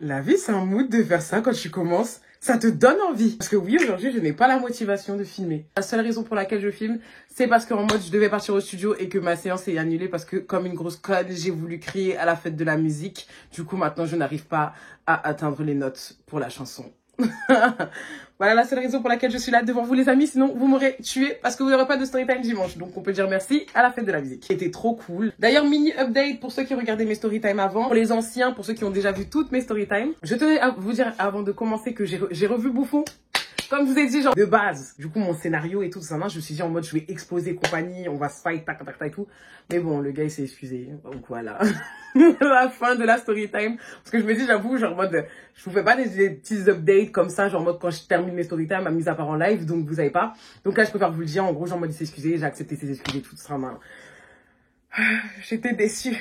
La vie, c'est un mood de faire ça quand tu commences. Ça te donne envie. Parce que oui, aujourd'hui, je n'ai pas la motivation de filmer. La seule raison pour laquelle je filme, c'est parce qu'en mode, je devais partir au studio et que ma séance est annulée parce que, comme une grosse conne, j'ai voulu crier à la fête de la musique. Du coup, maintenant, je n'arrive pas à atteindre les notes pour la chanson. Voilà la seule raison pour laquelle je suis là devant vous les amis, sinon vous m'aurez tué parce que vous n'aurez pas de story time dimanche. Donc on peut dire merci à la fête de la musique. C'était trop cool. D'ailleurs, mini update pour ceux qui regardaient mes story time avant, pour les anciens, pour ceux qui ont déjà vu toutes mes story time. Je tenais à vous dire avant de commencer que j'ai revu Bouffon. Comme je vous ai dit, genre, de base, du coup, mon scénario et tout ça, je me suis dit en mode, je vais exploser compagnie, on va se fight, tac, tac, tac, et tout. Mais bon, le gars, il s'est excusé. Donc voilà. La fin de la story time. Parce que je me dis, j'avoue, genre, en mode, je vous fais pas des petits updates comme ça, genre, en mode, quand je termine mes story time, mise à part en live, donc vous savez pas. Donc là, je préfère vous le dire, en gros, genre, en mode, il s'est excusé, j'ai accepté ses excuses et tout ça, J'étais déçue.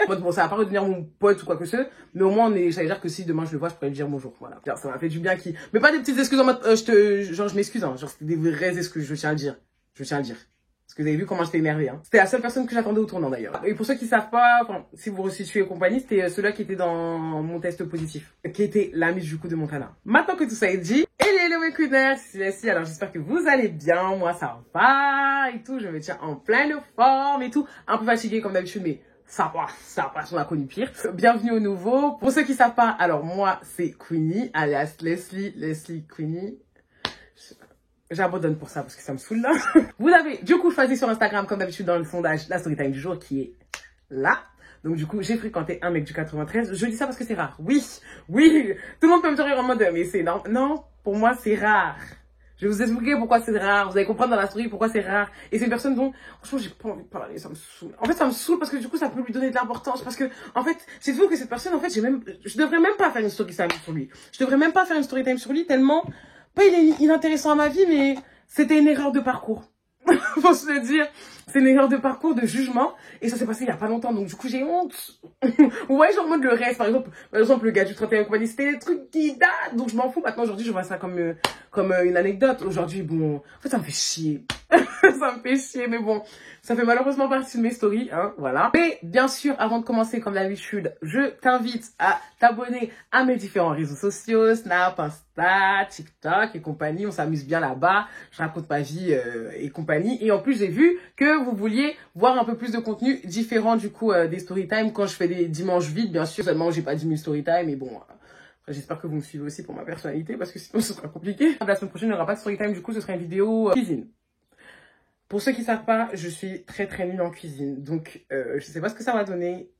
Bon, ça va pas redevenir mon pote ou quoi que ce soit, mais au moins, ça veut dire que si demain je le vois, je pourrais lui dire bonjour. Voilà. Ça m'a fait du bien mais pas des petites excuses en mode, je m'excuse, hein. Genre, c'était des vraies excuses, je tiens à le dire. Je tiens à le dire. Parce que vous avez vu comment j'étais énervée, hein. C'était la seule personne que j'attendais au tournant d'ailleurs. Et pour ceux qui savent pas, enfin, si vous resituez compagnie, c'était celui-là qui était dans mon test positif. Qui était l'ami du coup de Montana. Maintenant que tout ça est dit, hello mes queeners, c'est Leslie, alors j'espère que vous allez bien, moi ça va et tout, je me tiens en pleine forme et tout. Un peu fatiguée comme d'habitude, mais ça va, on a connu pire. Bienvenue au nouveau. Pour ceux qui savent pas, alors moi c'est Queenie, alias Leslie Queenie. J'abandonne pour ça parce que ça me saoule là. Vous avez du coup choisi sur Instagram comme d'habitude dans le sondage la story time du jour qui est là. Donc du coup j'ai fréquenté un mec du 93. Je dis ça parce que c'est rare. Oui, tout le monde peut me dire en mode mais c'est non, non, pour moi c'est rare. Je vais vous expliquer pourquoi c'est rare. Vous allez comprendre dans la story pourquoi c'est rare. Et c'est une personne dont, franchement, j'ai pas envie de parler. Ça me saoule. En fait, ça me saoule parce que du coup, ça peut lui donner de l'importance. Parce que, en fait, c'est fou que cette personne, en fait, je devrais même pas faire une story time sur lui. Je devrais même pas faire une story time sur lui tellement, pas il est inintéressant à ma vie, mais c'était une erreur de parcours. Faut se le dire, c'est une erreur de parcours, de jugement, et ça s'est passé il y a pas longtemps, donc du coup j'ai honte. Ouais, genre en mode le reste, par exemple le gars du 31 compagnie, c'était des trucs qui datent, donc je m'en fous. Maintenant aujourd'hui je vois ça comme une anecdote. Aujourd'hui bon, en fait ça me fait chier. Ça me fait chier, mais bon, ça fait malheureusement partie de mes stories, hein, voilà. Mais bien sûr, avant de commencer, comme d'habitude, je t'invite à t'abonner à mes différents réseaux sociaux, Snap, Insta, TikTok et compagnie. On s'amuse bien là-bas, je raconte ma vie et compagnie. Et en plus, j'ai vu que vous vouliez voir un peu plus de contenu différent du coup des story time quand je fais des dimanches vides, bien sûr. Seulement, j'ai pas 10 000 story time, mais bon... J'espère que vous me suivez aussi pour ma personnalité parce que sinon ce sera compliqué. La semaine prochaine, il n'y aura pas de story time, du coup, ce sera une vidéo cuisine. Pour ceux qui ne savent pas, je suis très nulle en cuisine. Donc, je ne sais pas ce que ça va donner.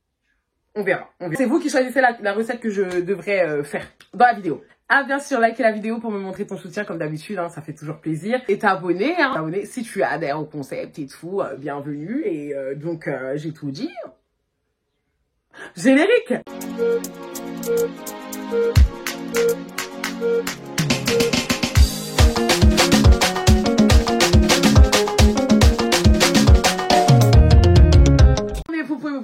On verra. C'est vous qui choisissez la recette que je devrais faire dans la vidéo. Ah, bien sûr, liker la vidéo pour me montrer ton soutien comme d'habitude, hein, ça fait toujours plaisir. Et t'abonner, hein. T'abonner si tu adhères au concept et tout, bienvenue. Et donc, j'ai tout dit. Générique!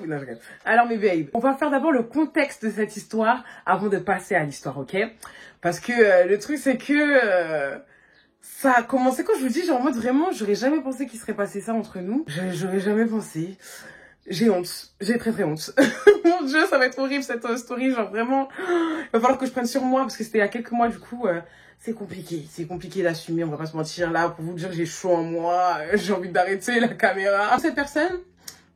Non, alors mes babes, on va faire d'abord le contexte de cette histoire avant de passer à l'histoire, ok? Parce que le truc c'est que ça a commencé quand je vous dis, genre en mode vraiment, j'aurais jamais pensé qu'il serait passé ça entre nous. J'aurais jamais pensé. J'ai honte, j'ai très honte. Mon Dieu, ça va être horrible cette story, genre vraiment, il va falloir que je prenne sur moi parce que c'était il y a quelques mois du coup, c'est compliqué d'assumer, on va pas se mentir là, pour vous dire j'ai chaud en moi, j'ai envie d'arrêter la caméra. Cette personne,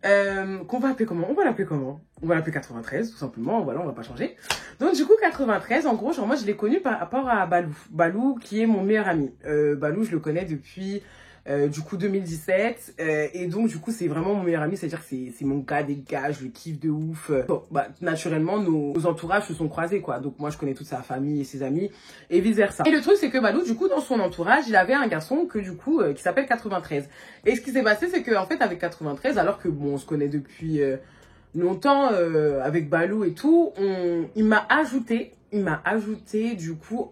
qu'on va appeler comment? On va l'appeler comment? On va l'appeler 93, tout simplement, voilà, on va pas changer. Donc du coup, 93, en gros, genre moi je l'ai connu par rapport à Balou. Balou qui est mon meilleur ami. Balou, je le connais depuis... du coup 2017 et donc du coup c'est vraiment mon meilleur ami, c'est à dire que c'est mon gars des gars, je le kiffe de ouf. Bon bah naturellement nos entourages se sont croisés quoi, donc moi je connais toute sa famille et ses amis et vice versa. Et le truc c'est que Balou du coup dans son entourage il avait un garçon que du coup qui s'appelle 93 et ce qui s'est passé c'est que en fait avec 93 alors que bon on se connaît depuis longtemps avec Balou et tout, il m'a ajouté il m'a ajouté du coup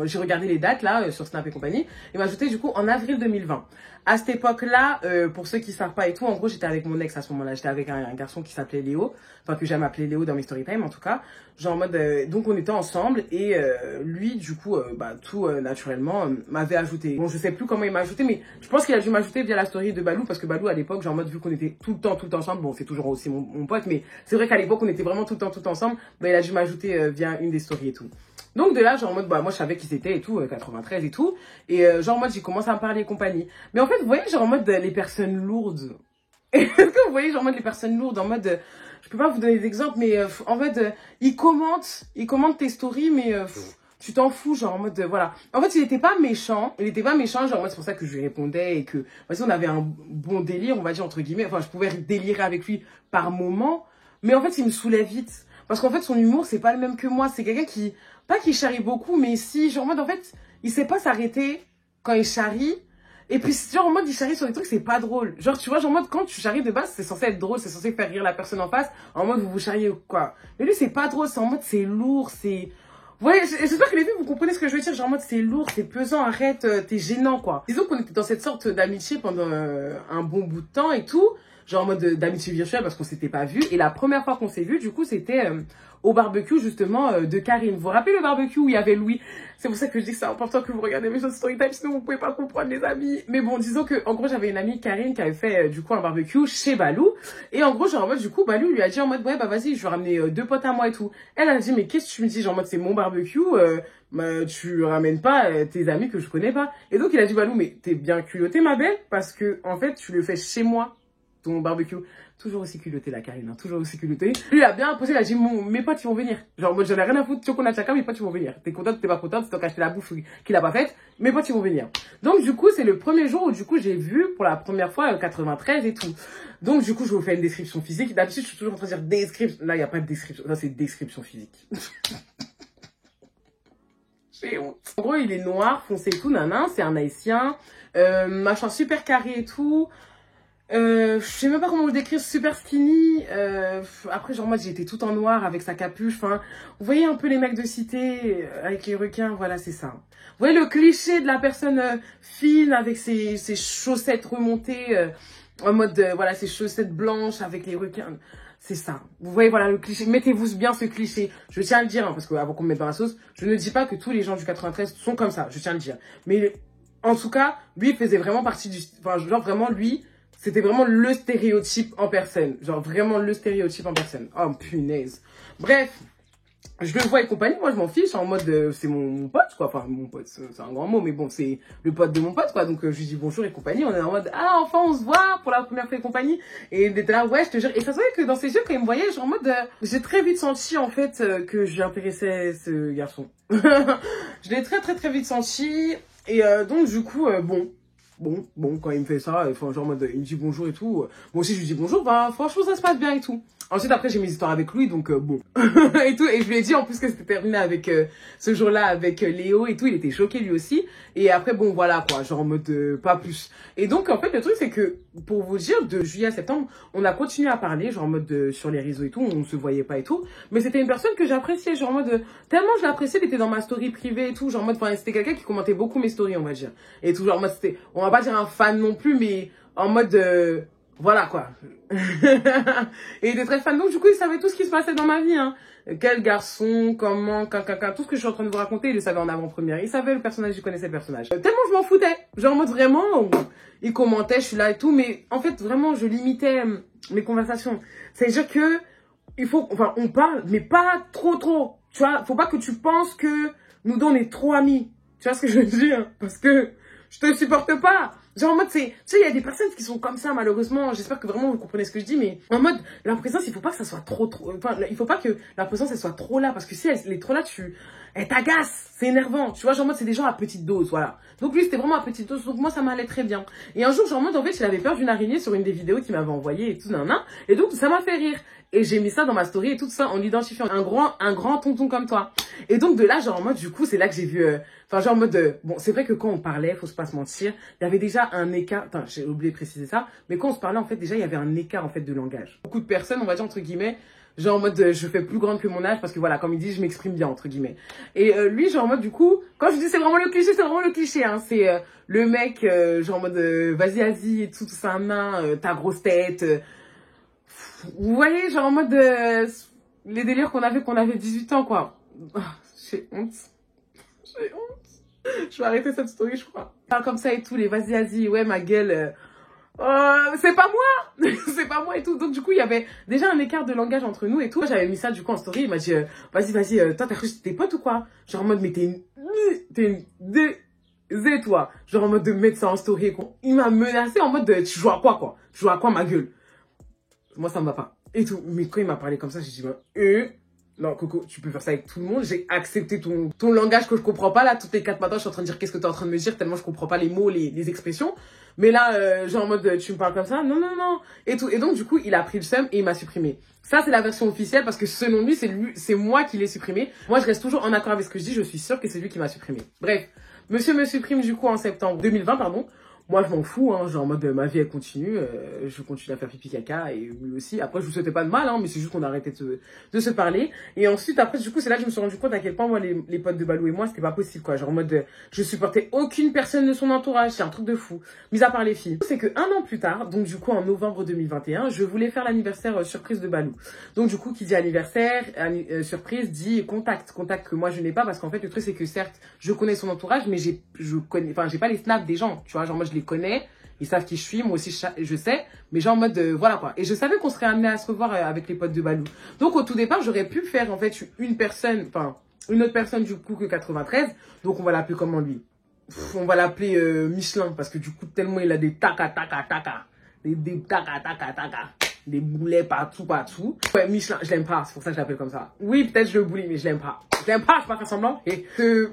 j'ai regardé les dates là sur Snap et compagnie, il m'a ajouté du coup en avril 2020. À cette époque-là, pour ceux qui savent pas et tout, en gros j'étais avec mon ex à ce moment-là, j'étais avec un garçon qui s'appelait Léo, enfin que j'aime appeler Léo dans mes storytime en tout cas, genre en mode, donc on était ensemble et lui du coup, tout naturellement m'avait ajouté. Bon je sais plus comment il m'a ajouté, mais je pense qu'il a dû m'ajouter via la story de Balou, parce que Balou à l'époque, genre en mode vu qu'on était tout le temps ensemble, bon c'est toujours aussi mon pote, mais c'est vrai qu'à l'époque on était vraiment tout le temps ensemble, il a dû m'ajouter via une des stories et tout. Donc de là, genre en mode, moi je savais qui c'était et tout, 93 et tout. Et genre en mode, j'ai commencé à me parler et compagnie. Mais en fait, vous voyez, genre en mode, les personnes lourdes. Est-ce que vous voyez, genre en mode, les personnes lourdes, en mode, je peux pas vous donner des exemples, mais en fait, ils commentent tes stories, mais tu t'en fous, genre en mode, voilà. En fait, il était pas méchant, genre en mode, c'est pour ça que je lui répondais et que, vas-y, on avait un bon délire, on va dire, entre guillemets. Enfin, je pouvais délirer avec lui par moment, mais en fait, il me saoulait vite. Parce qu'en fait, son humour, c'est pas le même que moi. C'est quelqu'un qui, pas qui charrie beaucoup, mais si, genre en mode, en fait, il sait pas s'arrêter quand il charrie. Et puis, genre en mode, il charrie sur des trucs, c'est pas drôle. Genre, tu vois, genre en mode, quand tu charries de base, c'est censé être drôle, c'est censé faire rire la personne en face, en mode, vous charriez ou quoi. Mais lui, c'est pas drôle, c'est en mode, c'est lourd, c'est... Vous voyez, j'espère que les filles, vous comprenez ce que je veux dire. Genre en mode, c'est lourd, c'est pesant, arrête, t'es gênant, quoi. Disons qu'on était dans cette sorte d'amitié pendant un bon bout de temps et tout. Genre en mode d'amitié virtuelle parce qu'on s'était pas vu. Et la première fois qu'on s'est vu, du coup, c'était au barbecue, justement, de Karine. Vous vous rappelez le barbecue où il y avait Louis? C'est pour ça que je dis que c'est important que vous regardez mes autres storytime, sinon vous pouvez pas comprendre, les amis. Mais bon, disons que, en gros, j'avais une amie, Karine, qui avait fait, du coup, un barbecue chez Balou. Et en gros, genre, en mode, du coup, Balou lui a dit en mode, ouais, bah, vas-y, je vais ramener 2 potes à moi et tout. Elle a dit, mais qu'est-ce que tu me dis? Genre, en mode, c'est mon barbecue, tu ramènes pas tes amis que je connais pas. Et donc, il a dit, Balou, mais t'es bien culotté, ma belle, parce que, en fait, tu le fais chez moi, ton barbecue. Toujours aussi culotté, la Karine, hein, toujours aussi culotté. Lui, il a bien posé, il a dit, mes potes, ils vont venir. Genre, moi, j'en ai rien à foutre, qu'on a chacun, mes potes, ils vont venir. T'es contente, t'es pas contente, c'est toi qui as acheté la bouffe qu'il a pas faite, mes potes, ils vont venir. Donc, du coup, c'est le premier jour où, du coup, j'ai vu pour la première fois 93 et tout. Donc, du coup, je vous fais une description physique. D'habitude, je suis toujours en train de dire description. Là, il n'y a pas de description. Là, c'est description physique. J'ai honte. En gros, il est noir, foncé et tout, nanan, c'est un haïtien. Machin super carré et tout. Je sais même pas comment le décrire, super skinny. Après, genre, moi, j'étais tout en noir avec sa capuche. Enfin, vous voyez un peu les mecs de cité avec les requins, voilà, c'est ça. Vous voyez le cliché de la personne fine avec ses chaussettes remontées, en mode, voilà, ses chaussettes blanches avec les requins. C'est ça. Vous voyez, voilà, le cliché. Mettez-vous bien ce cliché. Je tiens à le dire, hein, parce que avant qu'on me mette dans la sauce, je ne dis pas que tous les gens du 93 sont comme ça. Je tiens à le dire. Mais, en tout cas, lui, il faisait vraiment partie du... Enfin, genre, vraiment, lui... C'était vraiment le stéréotype en personne. Genre vraiment le stéréotype en personne. Oh punaise. Bref, je le vois et compagnie. Moi je m'en fiche en mode c'est mon pote quoi. Enfin mon pote c'est un grand mot mais bon c'est le pote de mon pote quoi. Donc je lui dis bonjour et compagnie. On est en mode ah enfin on se voit pour la première fois et compagnie. Et il était là ouais je te jure. Et ça se voyait que dans ses yeux quand il me voyait genre en mode j'ai très vite senti en fait que j'intéressais ce garçon. Je l'ai très vite senti. Et donc du coup Bon, quand il me fait ça, enfin, genre, en mode, il me dit bonjour et tout. Moi aussi, je lui dis bonjour, bah, franchement, ça se passe bien et tout. Ensuite, après, j'ai mes histoires avec lui, donc, bon. Et tout, et je lui ai dit, en plus, que c'était terminé avec, ce jour-là, avec Léo et tout, il était choqué, lui aussi. Et après, bon, voilà, quoi, genre, en mode, pas plus. Et donc, en fait, le truc, c'est que, pour vous dire, de juillet à septembre, on a continué à parler, genre, en mode, sur les réseaux et tout, on se voyait pas et tout. Mais c'était une personne que j'appréciais, genre, en mode, tellement je l'appréciais, il était dans ma story privée et tout, genre, en mode, enfin, c'était quelqu'un qui commentait beaucoup mes stories, on va dire. Et tout, genre, en mode, c'était, on va pas dire un fan non plus, mais en mode, voilà quoi. Et il était très fan, donc du coup il savait tout ce qui se passait dans ma vie, hein. Quel garçon, comment, caca, tout ce que je suis en train de vous raconter, il le savait en avant-première. Il savait le personnage, il connaissait le personnage. Tellement je m'en foutais, genre en mode vraiment, il commentait, je suis là et tout, mais en fait vraiment je limitais mes conversations. C'est-à-dire que, il faut, enfin on parle, mais pas trop, tu vois, faut pas que tu penses que nous deux on est trop amis. Tu vois ce que je veux dire? Parce que je te supporte pas. Genre en mode, tu sais, il y a des personnes qui sont comme ça, malheureusement. J'espère que vraiment vous comprenez ce que je dis, mais en mode, la présence, il faut pas que ça soit trop. Enfin, il faut pas que la présence, elle soit trop là. Parce que si elle est trop là, elle t'agace. C'est énervant. Tu vois, genre en mode, c'est des gens à petite dose, voilà. Donc lui, c'était vraiment à petite dose. Donc moi, ça m'allait très bien. Et un jour, genre en mode, en fait, il avait peur d'une araignée sur une des vidéos qu'il m'avait envoyées et tout, nan. Et donc, ça m'a fait rire. Et j'ai mis ça dans ma story et tout ça en identifiant un grand tonton comme toi. Et donc de là, genre en mode, du coup, c'est là que j'ai vu... Enfin, genre en mode... bon, c'est vrai que quand on parlait, faut pas se mentir, il y avait déjà un écart... Attends, j'ai oublié de préciser ça. Mais quand on se parlait, en fait, déjà, il y avait un écart, en fait, de langage. Beaucoup de personnes, on va dire, entre guillemets, Genre en mode, je fais plus grande que mon âge parce que voilà, comme il dit, je m'exprime bien, entre guillemets. Et lui, genre en mode, du coup, quand je dis c'est vraiment le cliché, c'est vraiment le cliché, hein. C'est le mec, genre en mode, vas-y, et tout ça, ta grosse tête. Vous voyez, genre en mode, les délires qu'on avait 18 ans, quoi. Oh, j'ai honte. J'ai honte. Je vais arrêter cette story, je crois. Parle comme ça et tout, les vas-y, ouais, ma gueule. C'est pas moi. C'est pas moi et tout. Donc du coup il y avait déjà un écart de langage entre nous et tout. J'avais mis ça du coup en story. Il m'a dit vas-y, toi t'as cru que c'était tes potes ou quoi? Genre en mode mais t'es une désé toi. Genre en mode de mettre ça en story quoi. Il m'a menacé en mode de tu joues à quoi? Tu joues à quoi ma gueule? Moi ça me va pas et tout. Mais quand il m'a parlé comme ça j'ai dit non, Coco, tu peux faire ça avec tout le monde. J'ai accepté ton langage que je comprends pas. Là, toutes les 4 matins, je suis en train de dire qu'est-ce que tu es en train de me dire, tellement je comprends pas les mots, les expressions. Mais là, genre en mode, tu me parles comme ça. Non. Et tout. Et donc, du coup, il a pris le seum et il m'a supprimé. Ça, c'est la version officielle parce que selon lui, c'est moi qui l'ai supprimé. Moi, je reste toujours en accord avec ce que je dis. Je suis sûre que c'est lui qui m'a supprimé. Bref. Monsieur me supprime, du coup, en septembre 2020, pardon. Moi, je m'en fous, hein, genre en mode ma vie elle continue, je continue à faire pipi caca et lui aussi. Après, je vous souhaitais pas de mal, hein, mais c'est juste qu'on a arrêté de se parler. Et ensuite, après, du coup, c'est là que je me suis rendu compte à quel point moi, les potes de Balou et moi, c'était pas possible, quoi. Genre en mode, je supportais aucune personne de son entourage, c'est un truc de fou. Mis à part les filles. C'est que 1 an plus tard, donc du coup en novembre 2021, je voulais faire l'anniversaire surprise de Balou. Donc du coup, qui dit anniversaire, surprise dit contact que moi je n'ai pas parce qu'en fait le truc c'est que certes, je connais son entourage, mais j'ai pas les snaps des gens, tu vois, genre moi je les connais, ils savent qui je suis, moi aussi je sais, mais genre en mode voilà quoi. Et je savais qu'on serait amené à se revoir avec les potes de Balou. Donc au tout départ, j'aurais pu faire en fait une autre personne du coup que 93. Donc on va l'appeler comment lui? On va l'appeler Michelin parce que du coup tellement il a des taka, des boulets partout. Ouais, Michelin, je l'aime pas, c'est pour ça que je l'appelle comme ça. Oui, peut-être je le bully, mais je l'aime pas. Je l'aime pas, je vais pas faire semblant. Et que,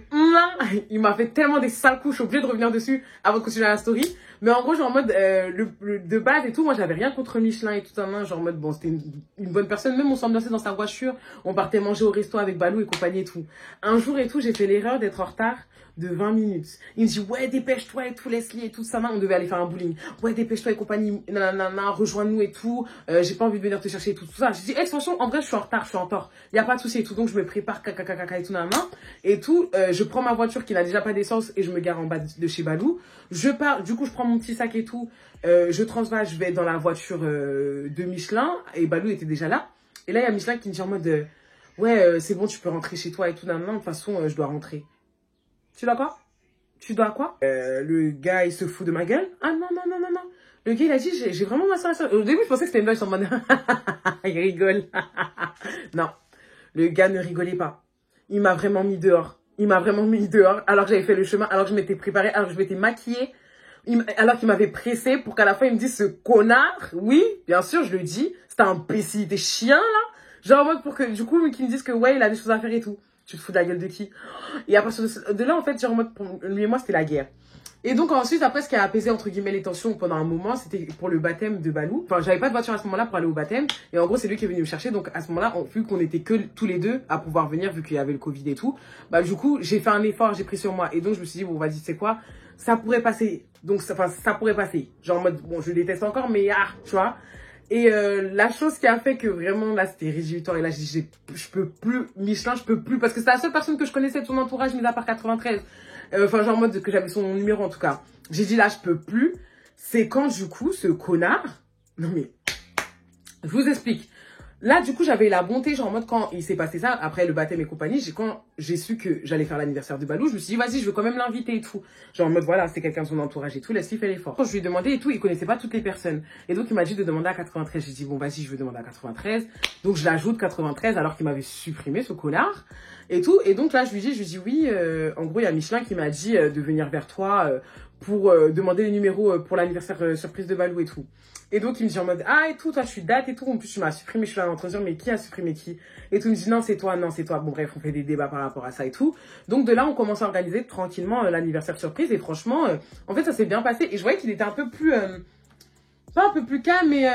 il m'a fait tellement des sales coups, je suis obligée de revenir dessus avant de continuer la story. Mais en gros, genre en mode, de base et tout, moi j'avais rien contre Michelin et tout ça, genre en mode, bon, c'était une bonne personne. Même on s'ambiançait dans sa voiture, on partait manger au resto avec Balou et compagnie et tout. Un jour et tout, j'ai fait l'erreur d'être en retard de 20 minutes. Il me dit, ouais, dépêche-toi et tout, Leslie et tout ça, on devait aller faire un bowling. Ouais, dépêche-toi et compagnie, nanana, rejoins-nous et tout. J'ai pas envie de venir te chercher et tout ça. Je dis, franchement, en vrai, je suis en retard, je suis en tort. Y a pas de souci et tout. Donc, je me prépare, caca et tout, nanana. Et tout, je prends ma voiture qui n'a déjà pas d'essence et je me gare en bas de chez Balou. Je pars, du coup, je prends mon petit sac et tout. Je transvase, je vais dans la voiture de Michelin et Balou était déjà là. Et là, il y a Michelin qui me dit en mode, ouais, c'est bon, tu peux rentrer chez toi et tout, nanana. De toute façon, je dois rentrer. Tu dois quoi? Tu dois quoi? Le gars, il se fout de ma gueule. Ah non. Le gars, il a dit, j'ai vraiment ma soeur. Au début, je pensais que c'était une blague sur mode. Il rigole. Non, le gars ne rigolait pas. Il m'a vraiment mis dehors. Alors que j'avais fait le chemin, alors que je m'étais préparée, alors que je m'étais maquillée. Alors qu'il m'avait pressée pour qu'à la fin, il me dise, ce connard. Oui, bien sûr, je le dis. C'était un imbécile, des chiens, là. Genre en mode pour que, du coup, qu'il me dise que, ouais, il a des choses à faire et tout. Tu te fous de la gueule de qui? Et à partir de là, en fait, genre en mode, pour lui et moi, c'était la guerre. Et donc ensuite, après, ce qui a apaisé, entre guillemets, les tensions pendant un moment, c'était pour le baptême de Balou. Enfin, j'avais pas de voiture à ce moment-là pour aller au baptême. Et en gros, c'est lui qui est venu me chercher. Donc à ce moment-là, vu qu'on était que tous les deux à pouvoir venir, vu qu'il y avait le Covid et tout, bah du coup, j'ai fait un effort, j'ai pris sur moi. Et donc, je me suis dit, bon, vas-y, c'est quoi? Ça pourrait passer. Donc, ça pourrait passer. Genre en mode, bon, je le déteste encore, mais tu vois. Et la chose qui a fait que vraiment, là, c'était rédhibitoire. Et là, je dis, je peux plus, Michelin, je peux plus. Parce que c'est la seule personne que je connaissais de son entourage, mis à part 93. Enfin, genre en mode que j'avais son numéro, en tout cas. J'ai dit, là, je peux plus. C'est quand, du coup, ce connard... Non, mais... Je vous explique. Là, du coup, j'avais la bonté, genre en mode quand il s'est passé ça, après le baptême et compagnie, quand j'ai su que j'allais faire l'anniversaire de Balou, je me suis dit, vas-y, je veux quand même l'inviter et tout. Genre en mode, voilà, c'est quelqu'un de son entourage et tout, laisse-lui faire l'effort. Quand je lui ai demandé et tout, il connaissait pas toutes les personnes. Et donc, il m'a dit de demander à 93. J'ai dit, bon, vas-y, je veux demander à 93. Donc, je l'ajoute 93 alors qu'il m'avait supprimé, ce connard. Et tout. Et donc, là, je lui dis, oui, en gros, il y a Michelin qui m'a dit de venir vers toi pour demander les numéros pour l'anniversaire surprise de Balou et tout. Et donc, il me dit en mode, ah, et tout, toi, je suis date et tout. En plus, tu m'as supprimé, je suis là en train de dire, mais qui a supprimé qui? Et tout, il me dit, non, c'est toi. Bon, bref, on fait des débats par rapport à ça et tout. Donc, de là, on commence à organiser tranquillement l'anniversaire surprise. Et franchement, en fait, ça s'est bien passé. Et je voyais qu'il était un peu plus, pas un peu plus calme, mais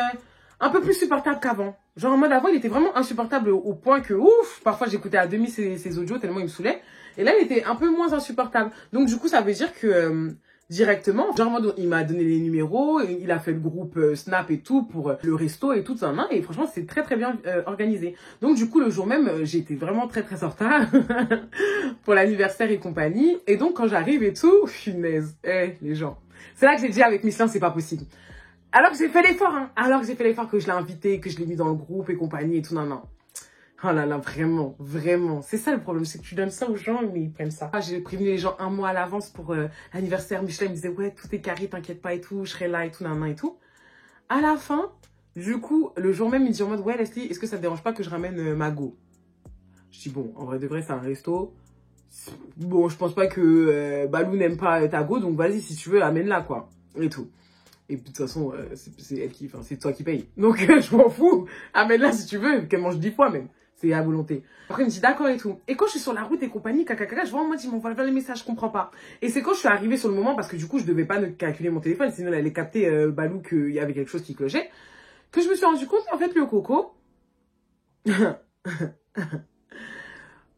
un peu plus supportable qu'avant. Genre, en mode, avant, il était vraiment insupportable au point que, ouf, parfois, j'écoutais à demi ses audios tellement il me saoulait. Et là, il était un peu moins insupportable. Donc, du coup, ça veut dire que... directement. Genre, moi, il m'a donné les numéros, et il a fait le groupe Snap et tout pour le resto et tout ça. Et franchement, c'est très très bien organisé. Donc du coup, le jour même, j'ai été vraiment très très en retard pour l'anniversaire et compagnie. Et donc, quand j'arrive et tout, punaise, les gens. C'est là que j'ai dit avec Michelin, c'est pas possible. Alors que j'ai fait l'effort, hein. Alors que j'ai fait l'effort, que je l'ai invité, que je l'ai mis dans le groupe et compagnie et tout, non. Oh là là, vraiment, vraiment. C'est ça le problème, c'est que tu donnes ça aux gens, mais ils prennent ça. J'ai prévenu les gens un mois à l'avance pour l'anniversaire. Michelin me disait, ouais, tout est carré, t'inquiète pas et tout, je serai là et tout, nan et tout. À la fin, du coup, le jour même, il me dit en mode, ouais, Leslie, est-ce que ça te dérange pas que je ramène Mago? Je dis, bon, en vrai de vrai, c'est un resto. Bon, je pense pas que Balou n'aime pas Tago, donc vas-y, si tu veux, amène-la, quoi. Et tout. Et puis de toute façon, c'est elle qui, enfin, c'est toi qui paye. Donc, je m'en fous. Amène-la si tu veux, qu'elle mange 10 fois même. C'est à volonté. Après, il me dit d'accord et tout. Et quand je suis sur la route et compagnie, je vois en mode, il m'envoie les messages, je comprends pas. Et c'est quand je suis arrivée sur le moment, parce que du coup, je devais pas calculer mon téléphone, sinon elle allait capter Balou qu'il y avait quelque chose qui clochait, que je me suis rendu compte, en fait, le coco,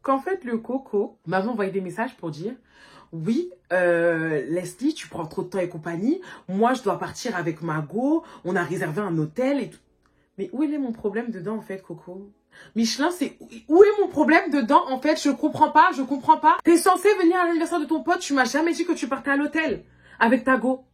qu'en fait, le coco m'avait envoyé des messages pour dire, oui, Leslie, tu prends trop de temps et compagnie, moi, je dois partir avec Mago, on a réservé un hôtel et tout. Mais où est mon problème dedans, en fait, Coco? Michelin, c'est... Où est mon problème dedans, en fait? Je comprends pas. T'es censé venir à l'anniversaire de ton pote, tu m'as jamais dit que tu partais à l'hôtel avec Tago.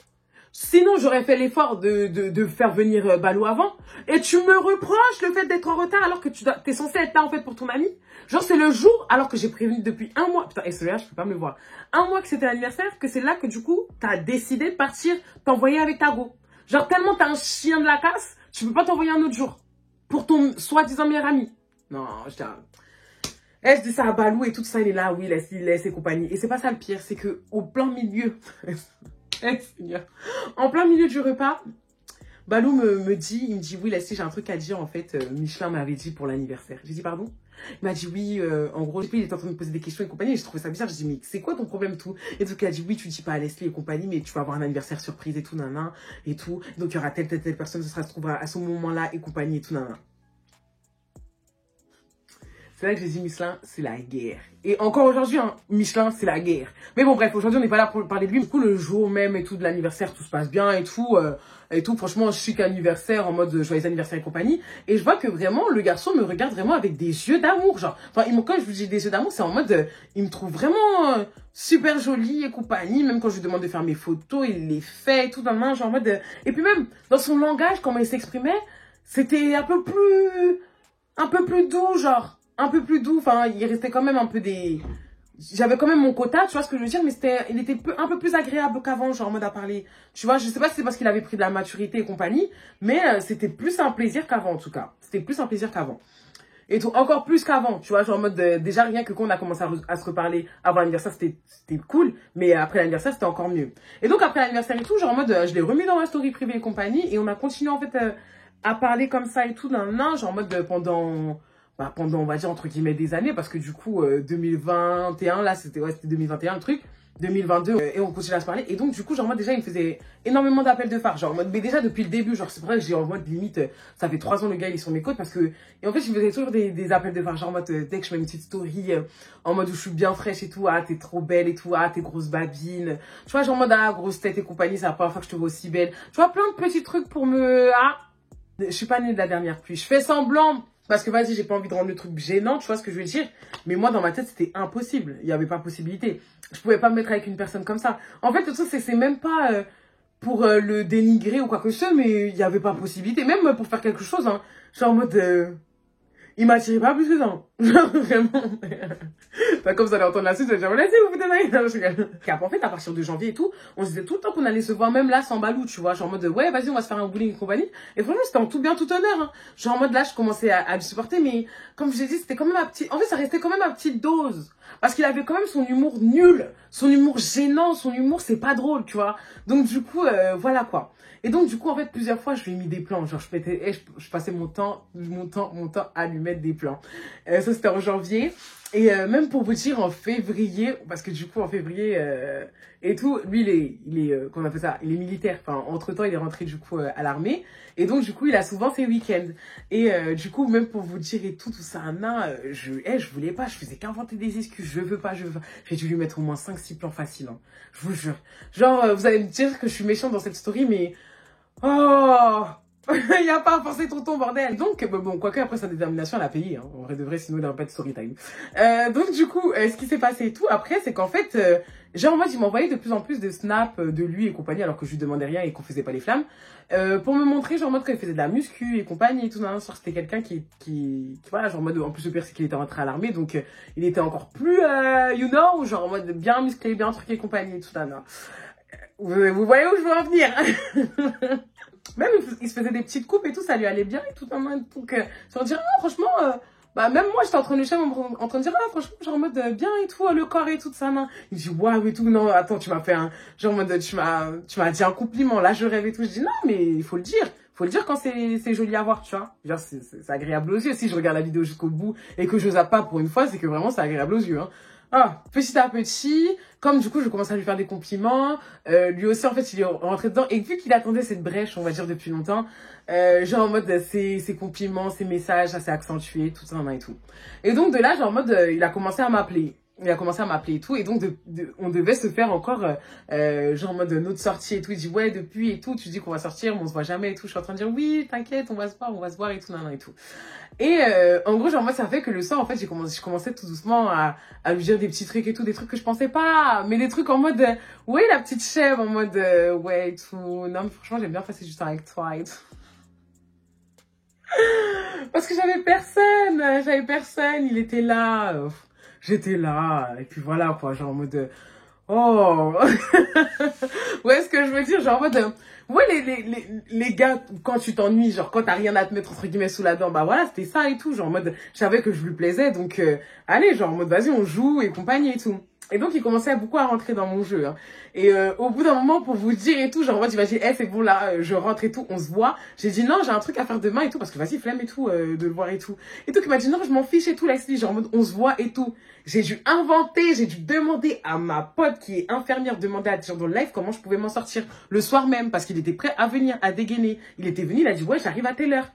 Sinon, j'aurais fait l'effort de faire venir Balou avant. Et tu me reproches le fait d'être en retard alors que t'es censé être là, en fait, pour ton ami. Genre, c'est le jour, alors que j'ai prévenu depuis un mois. Putain, et celui-là, je peux pas me voir. Un mois que c'était l'anniversaire, que c'est là que, du coup, t'as décidé de partir, t'envoyer avec Tago. Genre, tellement t'as un chien de la casse, tu peux pas t'envoyer un autre jour. Pour ton soi-disant meilleur ami. Non, je dis ça à Balou et tout ça, il est là, oui, laisse et compagnie. Et c'est pas ça le pire, c'est que au plein milieu, en plein milieu du repas, Balou me dit, oui, Leslie, j'ai un truc à dire, en fait, Michelin m'avait dit pour l'anniversaire. J'ai dit, pardon? Il m'a dit, oui, en gros, il était en train de me poser des questions et compagnie, et j'ai trouvé ça bizarre. J'ai dit, mais c'est quoi ton problème, tout? Et donc, il a dit, oui, tu dis pas à Leslie et compagnie, mais tu vas avoir un anniversaire surprise et tout, nanana, et tout. Donc, il y aura telle personne, ce sera se trouvera à ce moment-là et compagnie et tout, nanana. C'est là que j'ai dit, Michelin, c'est la guerre. Et encore aujourd'hui, hein, Michelin, c'est la guerre. Mais bon, bref, aujourd'hui, on n'est pas là pour parler de lui. Du coup, le jour même et tout de l'anniversaire, tout se passe bien et tout. Franchement, chic anniversaire, en mode joyeux anniversaire et compagnie. Et je vois que vraiment, le garçon me regarde vraiment avec des yeux d'amour. Genre, enfin, quand je vous dis des yeux d'amour, c'est en mode, il me trouve vraiment super jolie et compagnie. Même quand je lui demande de faire mes photos, il les fait et tout dans la main, genre en mode... Et puis même, dans son langage, comment il s'exprimait, c'était un peu plus doux, genre. Un peu plus doux, enfin, il restait quand même un peu des... J'avais quand même mon quota, tu vois ce que je veux dire, mais il était un peu plus agréable qu'avant, genre en mode à parler. Tu vois, je sais pas si c'est parce qu'il avait pris de la maturité et compagnie, mais c'était plus un plaisir qu'avant en tout cas. C'était plus un plaisir qu'avant. Et tout, encore plus qu'avant, tu vois, genre en mode, déjà rien que quand on a commencé à se reparler avant l'anniversaire, c'était cool, mais après l'anniversaire, c'était encore mieux. Et donc après l'anniversaire et tout, genre en mode, je l'ai remis dans ma story privée et compagnie, et on a continué en fait à parler comme ça et tout, genre en mode pendant, on va dire, entre guillemets, des années, parce que du coup, 2021, là, c'était 2021 le truc, 2022, et on continue à se parler, et donc, du coup, genre, moi, déjà, il me faisait énormément d'appels de phare, genre, en mode, mais déjà, depuis le début, genre, c'est vrai que j'ai en mode, limite, ça fait 3 ans, le gars, il est sur mes côtes, parce que, et en fait, il me faisait toujours des appels de phare, genre, en mode, dès que je mets une petite story, en mode où je suis bien fraîche et tout, ah, t'es trop belle et tout, ah, t'es grosse babine, tu vois, genre, en mode, ah, grosse tête et compagnie, c'est la première fois que je te vois aussi belle, tu vois, plein de petits trucs pour je suis pas née de la dernière pluie, je fais semblant. Parce que vas-y, j'ai pas envie de rendre le truc gênant, tu vois ce que je veux dire. Mais moi, dans ma tête, c'était impossible. Il n'y avait pas possibilité. Je pouvais pas me mettre avec une personne comme ça. En fait, le truc, c'est même pas pour le dénigrer ou quoi que ce soit, mais il n'y avait pas possibilité. Même pour faire quelque chose, hein. Genre en mode... il m'attirait pas plus que ça. Genre, vraiment. Enfin, comme ça allait entendre la suite, ça va dire, laissez vous foutez de en fait, à partir de janvier et tout, on se disait tout le temps qu'on allait se voir, même là, sans Balou, tu vois. Genre en mode, ouais, vas-y, on va se faire un bowling et compagnie. Et franchement, c'était en tout bien, tout honneur, hein. Genre en mode, là, je commençais à le supporter, mais comme je l'ai dit, c'était quand même en fait, ça restait quand même à petite dose. Parce qu'il avait quand même son humour nul, son humour gênant, son humour, c'est pas drôle, tu vois. Donc, du coup, voilà, quoi. Et donc, du coup, en fait, plusieurs fois, je lui ai mis des plans. Genre, je passais mon temps allumé mettre des plans. Ça, c'était en janvier. Et même pour vous dire, en février, parce que du coup, en février et tout, lui, il est comment on appelle ça, il est militaire. Enfin, entre-temps, il est rentré du coup à l'armée. Et donc, du coup, il a souvent ses week-ends. Et du coup, même pour vous dire et tout ça, je voulais pas, je faisais qu'inventer des excuses. Je veux pas. J'ai dû lui mettre au moins 5-6 plans faciles. Hein. Je vous jure. Genre, vous allez me dire que je suis méchante dans cette story, mais... Oh il n'y a pas à forcer tonton, bordel. Donc, bon, quoique après sa détermination, elle a payé. Hein. En vrai de vrai, sinon il n'aurait pas de story time. Donc, du coup, ce qui s'est passé et tout, après, c'est qu'en fait, genre, en mode, il m'envoyait de plus en plus de snaps de lui et compagnie, alors que je lui demandais rien et qu'on faisait pas les flammes. Pour me montrer, genre, en mode, quand il faisait de la muscu et compagnie et tout, c'était quelqu'un qui, voilà, genre, en mode, en plus, le pire, c'est qu'il était rentré à l'armée, donc, il était encore plus, genre, en mode, bien musclé, bien truqué et compagnie et tout, Vous voyez où je veux en venir? Même il se faisait des petites coupes et tout, ça lui allait bien et tout. Donc, on dirait, ah, franchement, même moi, j'étais en train de le en train de dire, ah, franchement, genre en mode bien et tout, le corps et tout, ça, non. Il me dit, waouh et tout, non, attends, tu m'as fait un, genre en mode, tu m'as dit un compliment, là, je rêve et tout. Je dis, non, mais il faut le dire. Faut le dire quand c'est joli à voir, tu vois. Genre, c'est agréable aux yeux. Si je regarde la vidéo jusqu'au bout et que je zappe pas pour une fois, c'est que vraiment, c'est agréable aux yeux, hein. Ah, petit à petit, comme du coup je commence à lui faire des compliments, lui aussi en fait il est rentré dedans et vu qu'il attendait cette brèche on va dire depuis longtemps, genre en mode ses compliments, ses messages, ça s'est accentué, tout ça et tout. Et donc de là genre en mode il a commencé à m'appeler. Il a commencé à m'appeler et tout, et donc on devait se faire encore, genre en mode notre sortie et tout. Il dit ouais depuis et tout, tu dis qu'on va sortir, mais on se voit jamais et tout. Je suis en train de dire oui t'inquiète, on va se voir et tout, et tout. Et en gros genre moi ça fait que le soir en fait je commençais tout doucement à lui dire des petits trucs et tout, des trucs que je pensais pas, mais des trucs en mode ouais la petite chèvre, en mode ouais et tout. Non mais franchement j'aime bien passer du temps avec toi et tout. Parce que j'avais personne, il était là. J'étais là, et puis voilà, quoi, genre en mode... Oh ouais, ce que je veux dire, genre en mode... Ouais, les gars, quand tu t'ennuies, genre quand t'as rien à te mettre, entre guillemets, sous la dent, bah voilà, c'était ça et tout, genre en mode... Je savais que je lui plaisais, donc allez, genre en mode, vas-y, on joue et compagnie et tout. Et donc, il commençait beaucoup à rentrer dans mon jeu. Hein. Et au bout d'un moment, pour vous dire et tout, genre, moi, j'imagine, c'est bon, là, je rentre et tout, on se voit. J'ai dit, non, j'ai un truc à faire demain et tout, parce que vas-y, flemme et tout, de le voir et tout. Et donc, il m'a dit, non, je m'en fiche et tout, laisse-le, genre, en mode, on se voit et tout. J'ai dû inventer, j'ai dû demander à ma pote qui est infirmière, demander à dire dans le live comment je pouvais m'en sortir le soir même, parce qu'il était prêt à venir, à dégainer. Il était venu, il a dit, ouais, j'arrive à telle heure.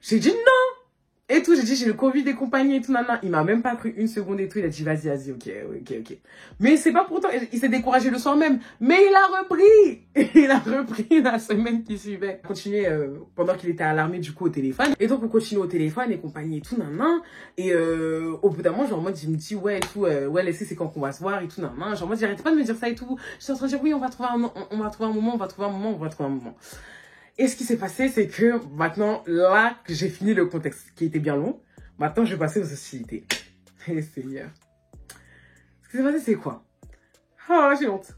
J'ai dit, non! Et tout, j'ai dit, j'ai le Covid et compagnie et tout, nanana. Il m'a même pas cru une seconde et tout. Il a dit, vas-y, ok. Mais c'est pas pourtant, il s'est découragé le soir même. Mais il a repris! Il a repris la semaine qui suivait. On continuait, pendant qu'il était à l'armée, du coup, au téléphone. Et donc, on continue au téléphone et compagnie et tout, nanana. Et, au bout d'un moment, genre, moi, il me dit, ouais, et tout, ouais, laissez, c'est quand qu'on va se voir et tout, nanana. Genre, moi, j'arrêtais pas de me dire ça et tout. J'étais en train de dire, oui, on va trouver un moment. Et ce qui s'est passé, c'est que maintenant, là, que j'ai fini le contexte qui était bien long, maintenant, je vais passer aux hostilités. Et Seigneur. Ce qui s'est passé, c'est quoi? Oh, j'ai honte.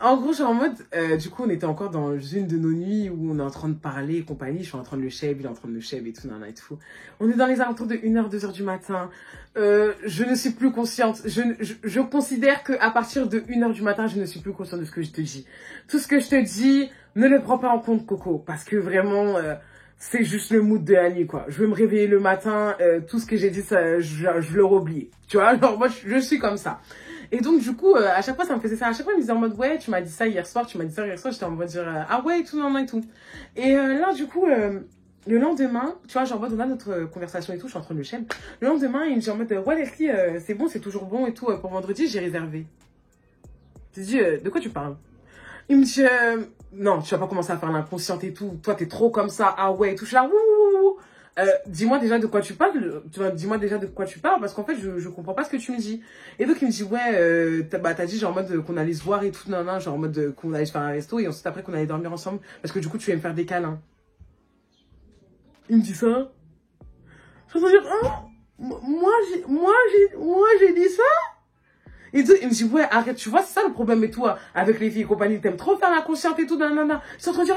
En gros, je suis en mode, du coup, on était encore dans une de nos nuits où on est en train de parler et compagnie. Je suis en train de le chèvre, il est en train de le chèvre et tout, nanana et tout. On est dans les alentours de 1h, 2h du matin. Je ne suis plus consciente. Je considère qu'à partir de 1h du matin, je ne suis plus consciente de ce que je te dis. Tout ce que je te dis, ne le prends pas en compte, Coco. Parce que vraiment, c'est juste le mood de la nuit, quoi. Je veux me réveiller le matin, tout ce que j'ai dit, ça, je l'aurais oublié. Tu vois, genre, moi, je suis comme ça. Et donc, du coup, à chaque fois, ça me faisait ça. À chaque fois, il me disait en mode, ouais, tu m'as dit ça hier soir, J'étais en mode dire, ah ouais, et tout, non, et tout. Et là, du coup, le lendemain, tu vois, genre, en mode, on a notre conversation et tout, je suis en train de le chaîne. Le lendemain, il me dit en mode, ouais, Leslie, c'est bon, c'est toujours bon et tout, pour vendredi, j'ai réservé. Je dis, de quoi tu parles? Il me dit, non, tu vas pas commencer à faire l'inconsciente et tout. Toi, t'es trop comme ça, ah ouais, et tout. Je suis là, ouh. Dis-moi déjà de quoi tu parles, parce qu'en fait je comprends pas ce que tu me dis. Et donc il me dit ouais t'as dit genre en mode qu'on allait se voir et tout, nan, genre en mode qu'on allait se faire un resto et ensuite après qu'on allait dormir ensemble parce que du coup tu allais me faire des câlins. Il me dit ça. Je suis en train de dire moi j'ai dit ça. Et tout, il me dit ouais arrête, tu vois c'est ça le problème et tout avec les filles et compagnie, t'aimes trop faire la consciente et tout, nanana. Je suis en train de dire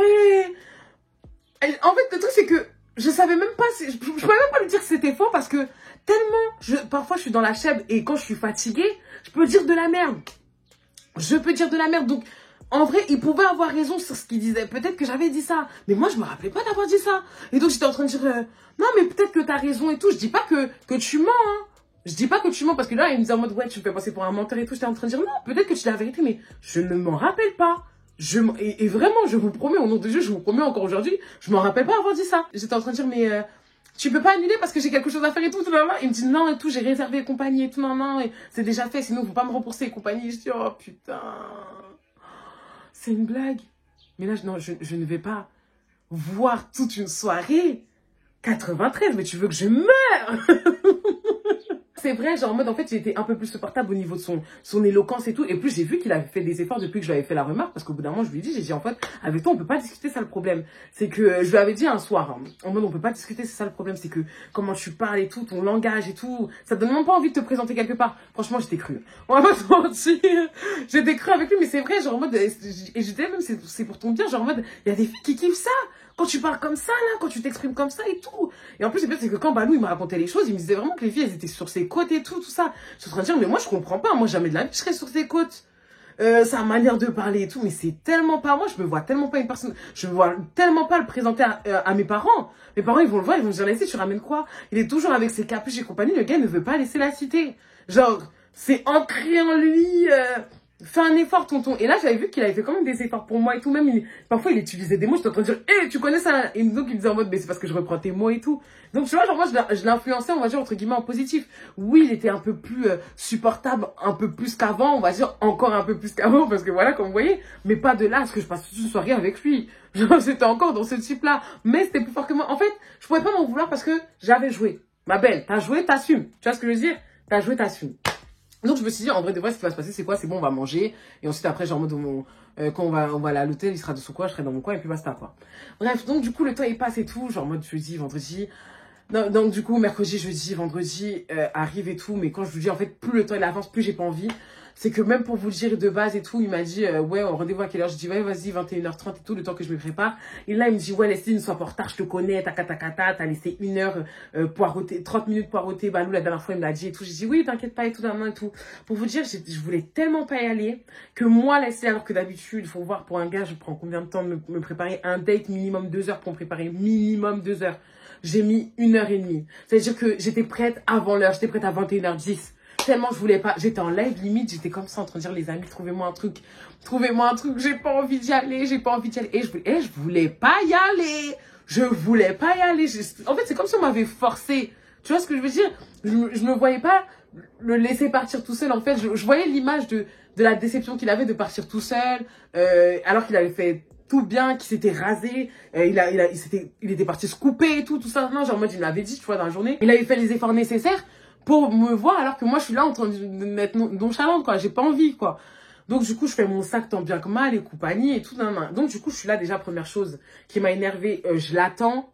en fait le truc c'est que je savais même pas, je pouvais même pas lui dire que c'était faux parce que tellement, parfois je suis dans la chèvre et quand je suis fatiguée, je peux dire de la merde. Donc, En vrai, il pouvait avoir raison sur ce qu'il disait. Peut-être que j'avais dit ça. Mais moi, je me rappelais pas d'avoir dit ça. Et donc, j'étais en train de dire, non, mais peut-être que t'as raison et tout. Je dis pas que tu mens, hein. Je dis pas que tu mens parce que là, il me disait en mode, ouais, tu me fais passer pour un menteur et tout. J'étais en train de dire, non, peut-être que tu dis la vérité, mais je ne m'en rappelle pas. Et vraiment, je vous promets, au nom de Dieu, je vous promets encore aujourd'hui, je m'en rappelle pas avoir dit ça. J'étais en train de dire, mais tu peux pas annuler parce que j'ai quelque chose à faire et tout, nan, nan. Il me dit non et tout, j'ai réservé et compagnie et tout, non, non, et c'est déjà fait, sinon, faut pas me rembourser et compagnie. Je dis, oh putain, c'est une blague. Mais là, non, je ne vais pas voir toute une soirée 93, mais tu veux que je meure? C'est vrai, genre en mode, en fait, j'ai été un peu plus supportable au niveau de son éloquence et tout. Et plus j'ai vu qu'il avait fait des efforts depuis que je lui avais fait la remarque. Parce qu'au bout d'un moment, je lui ai dit, j'ai dit, en fait, avec toi, on peut pas discuter, ça le problème. C'est que, je lui avais dit un soir, hein, en mode, on peut pas discuter, c'est ça le problème. C'est que, comment tu parles et tout, ton langage et tout, ça te donne même pas envie de te présenter quelque part. Franchement, j'étais crue. On va pas se mentir. J'étais crue avec lui, mais c'est vrai, genre en mode, et je disais même, c'est pour ton bien, genre en mode, il y a des filles qui kiffent ça. Quand tu parles comme ça, là, quand tu t'exprimes comme ça et tout. Et en plus, c'est que quand Balou, il me racontait les choses, il me disait vraiment que les filles, elles étaient sur ses côtes et tout, tout ça. Je suis en train de dire, mais moi, je comprends pas. Moi, jamais de la vie, je serais sur ses côtes. Sa manière de parler et tout, mais c'est tellement pas moi, je me vois tellement pas une personne, je me vois tellement pas le présenter à mes parents. Mes parents, ils vont le voir, ils vont me dire, laissez, tu ramènes quoi? Il est toujours avec ses capuches et compagnie, le gars ne veut pas laisser la cité. Genre, c'est ancré en lui, fais un effort, tonton. Et là, j'avais vu qu'il avait fait quand même des efforts pour moi et tout. Même, parfois, il utilisait des mots. J'étais en train de dire, hé, tu connais ça? Et donc, il me disait en mode, mais c'est parce que je reprends tes mots et tout. Donc, tu vois, genre, moi, je l'influençais, on va dire, entre guillemets, en positif. Oui, il était un peu plus supportable, un peu plus qu'avant. On va dire encore un peu plus qu'avant. Parce que voilà, comme vous voyez. Mais pas de là à ce que je passe toute une soirée avec lui. Genre, c'était encore dans ce type-là. Mais c'était plus fort que moi. En fait, je pouvais pas m'en vouloir parce que j'avais joué. Ma belle, t'as joué, t'assumes. Tu vois ce que je veux dire? T'as joué, t'assumes. Donc, je me suis dit, en vrai, de vrai, ce qui va se passer, c'est quoi? C'est bon, on va manger. Et ensuite, après, genre, en mode, quand on va aller à l'hôtel, il sera de son coin, je serai dans mon coin, et puis basta, quoi. Bref, donc, du coup, le temps, il passe et tout. Genre, en mode, jeudi, vendredi. Donc, du coup, mercredi, jeudi, vendredi, arrive et tout. Mais quand je vous dis, en fait, plus le temps, il avance, plus j'ai pas envie. C'est que même pour vous le dire de base et tout, il m'a dit, ouais, rendez-vous à quelle heure? Je dis, ouais, vas-y, 21h30 et tout, le temps que je me prépare. Et là, il me dit, ouais, Leslie, ne sois pas en retard, je te connais, t'as laissé 1 heure poireauter, 30 minutes poireauter, Balou, la dernière fois, il me l'a dit et tout. J'ai dit, oui, t'inquiète pas et tout, et tout. Pour vous dire, je voulais tellement pas y aller que moi, Leslie, alors que d'habitude, il faut voir pour un gars, je prends combien de temps de me préparer un date, minimum 2 heures pour me préparer, minimum 2 heures. J'ai mis 1h30. C'est-à-dire que j'étais prête avant l'heure, j'étais prête à 21h10. Tellement je voulais pas, j'étais en live limite, j'étais comme ça en train de dire les amis, trouvez-moi un truc, j'ai pas envie d'y aller, j'ai pas envie d'y aller. Et je voulais pas y aller, je voulais pas y aller. En fait, c'est comme si on m'avait forcé. Tu vois ce que je veux dire? Je me voyais pas le laisser partir tout seul. En fait, je voyais l'image de la déception qu'il avait de partir tout seul, alors qu'il avait fait tout bien, qu'il s'était rasé, il était parti se couper et tout ça. Non, genre, en mode, il me l'avait dit, tu vois, dans la journée. Il avait fait les efforts nécessaires pour me voir, alors que moi, je suis là en train de m'être nonchalante, quoi. J'ai pas envie, quoi. Donc, du coup, je fais mon sac tant bien que mal et compagnie et tout. Donc, du coup, je suis là, déjà, première chose qui m'a énervée, je l'attends.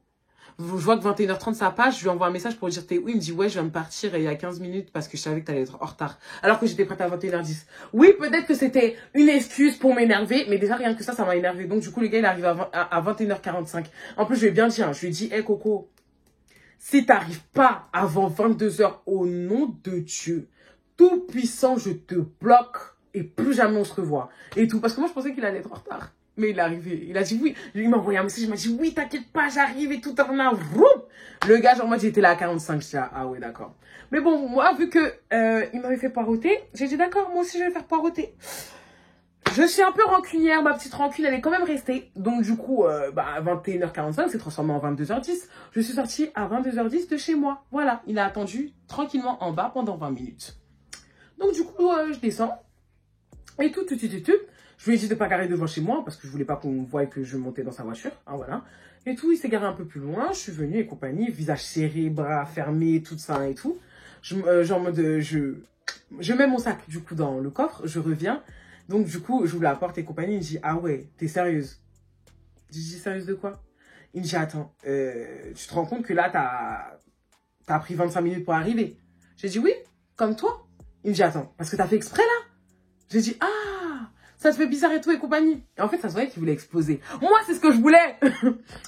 Je vois que 21h30 ça passe, je lui envoie un message pour lui dire t'es où? Il me dit ouais, je viens de partir il y a 15 minutes parce que je savais que t'allais être en retard. Alors que j'étais prête à 21h10. Oui, peut-être que c'était une excuse pour m'énerver, mais déjà rien que ça m'a énervé. Donc du coup, le gars il arrive à 21h45. En plus, je lui ai bien dit, hein, je lui ai dit, hé Coco, si t'arrives pas avant 22h au nom de Dieu, tout puissant, je te bloque et plus jamais on se revoit. Et tout, parce que moi je pensais qu'il allait être en retard. Mais il est arrivé, il a dit oui. Il m'a envoyé un message, il m'a dit oui, t'inquiète pas, j'arrive et tout. Le gars, genre, moi, j'étais là à 45. Je dis, ah ouais, d'accord. Mais bon, moi, vu que il m'avait fait poireauter, j'ai dit, d'accord, moi aussi, je vais faire poireauter. Je suis un peu rancunière, ma petite rancune, elle est quand même restée. Donc, du coup, à 21h45, c'est transformé en 22h10. Je suis sortie à 22h10 de chez moi. Voilà, il a attendu tranquillement en bas pendant 20 minutes. Donc, du coup, je descends. Et tout. Je lui ai dit de pas garer devant chez moi parce que je voulais pas qu'on voie que je montais dans sa voiture. Hein, voilà. Et tout, il s'est garé un peu plus loin. Je suis venue et compagnie, visage serré, bras fermés, tout ça et tout. Genre en mode, je mets mon sac du coup dans le coffre, je reviens. Donc du coup, j'ouvre la porte et compagnie. Il me dit, ah ouais, t'es sérieuse? Je dis, sérieuse de quoi? Il me dit, attends, tu te rends compte que là, t'as pris 25 minutes pour arriver? J'ai dit, oui, comme toi. Il me dit, attends, parce que t'as fait exprès là? J'ai dit, ah, Ça te fait bizarre et tout et compagnie. Et en fait, ça se voyait qu'il voulait exploser. Moi, c'est ce que je voulais.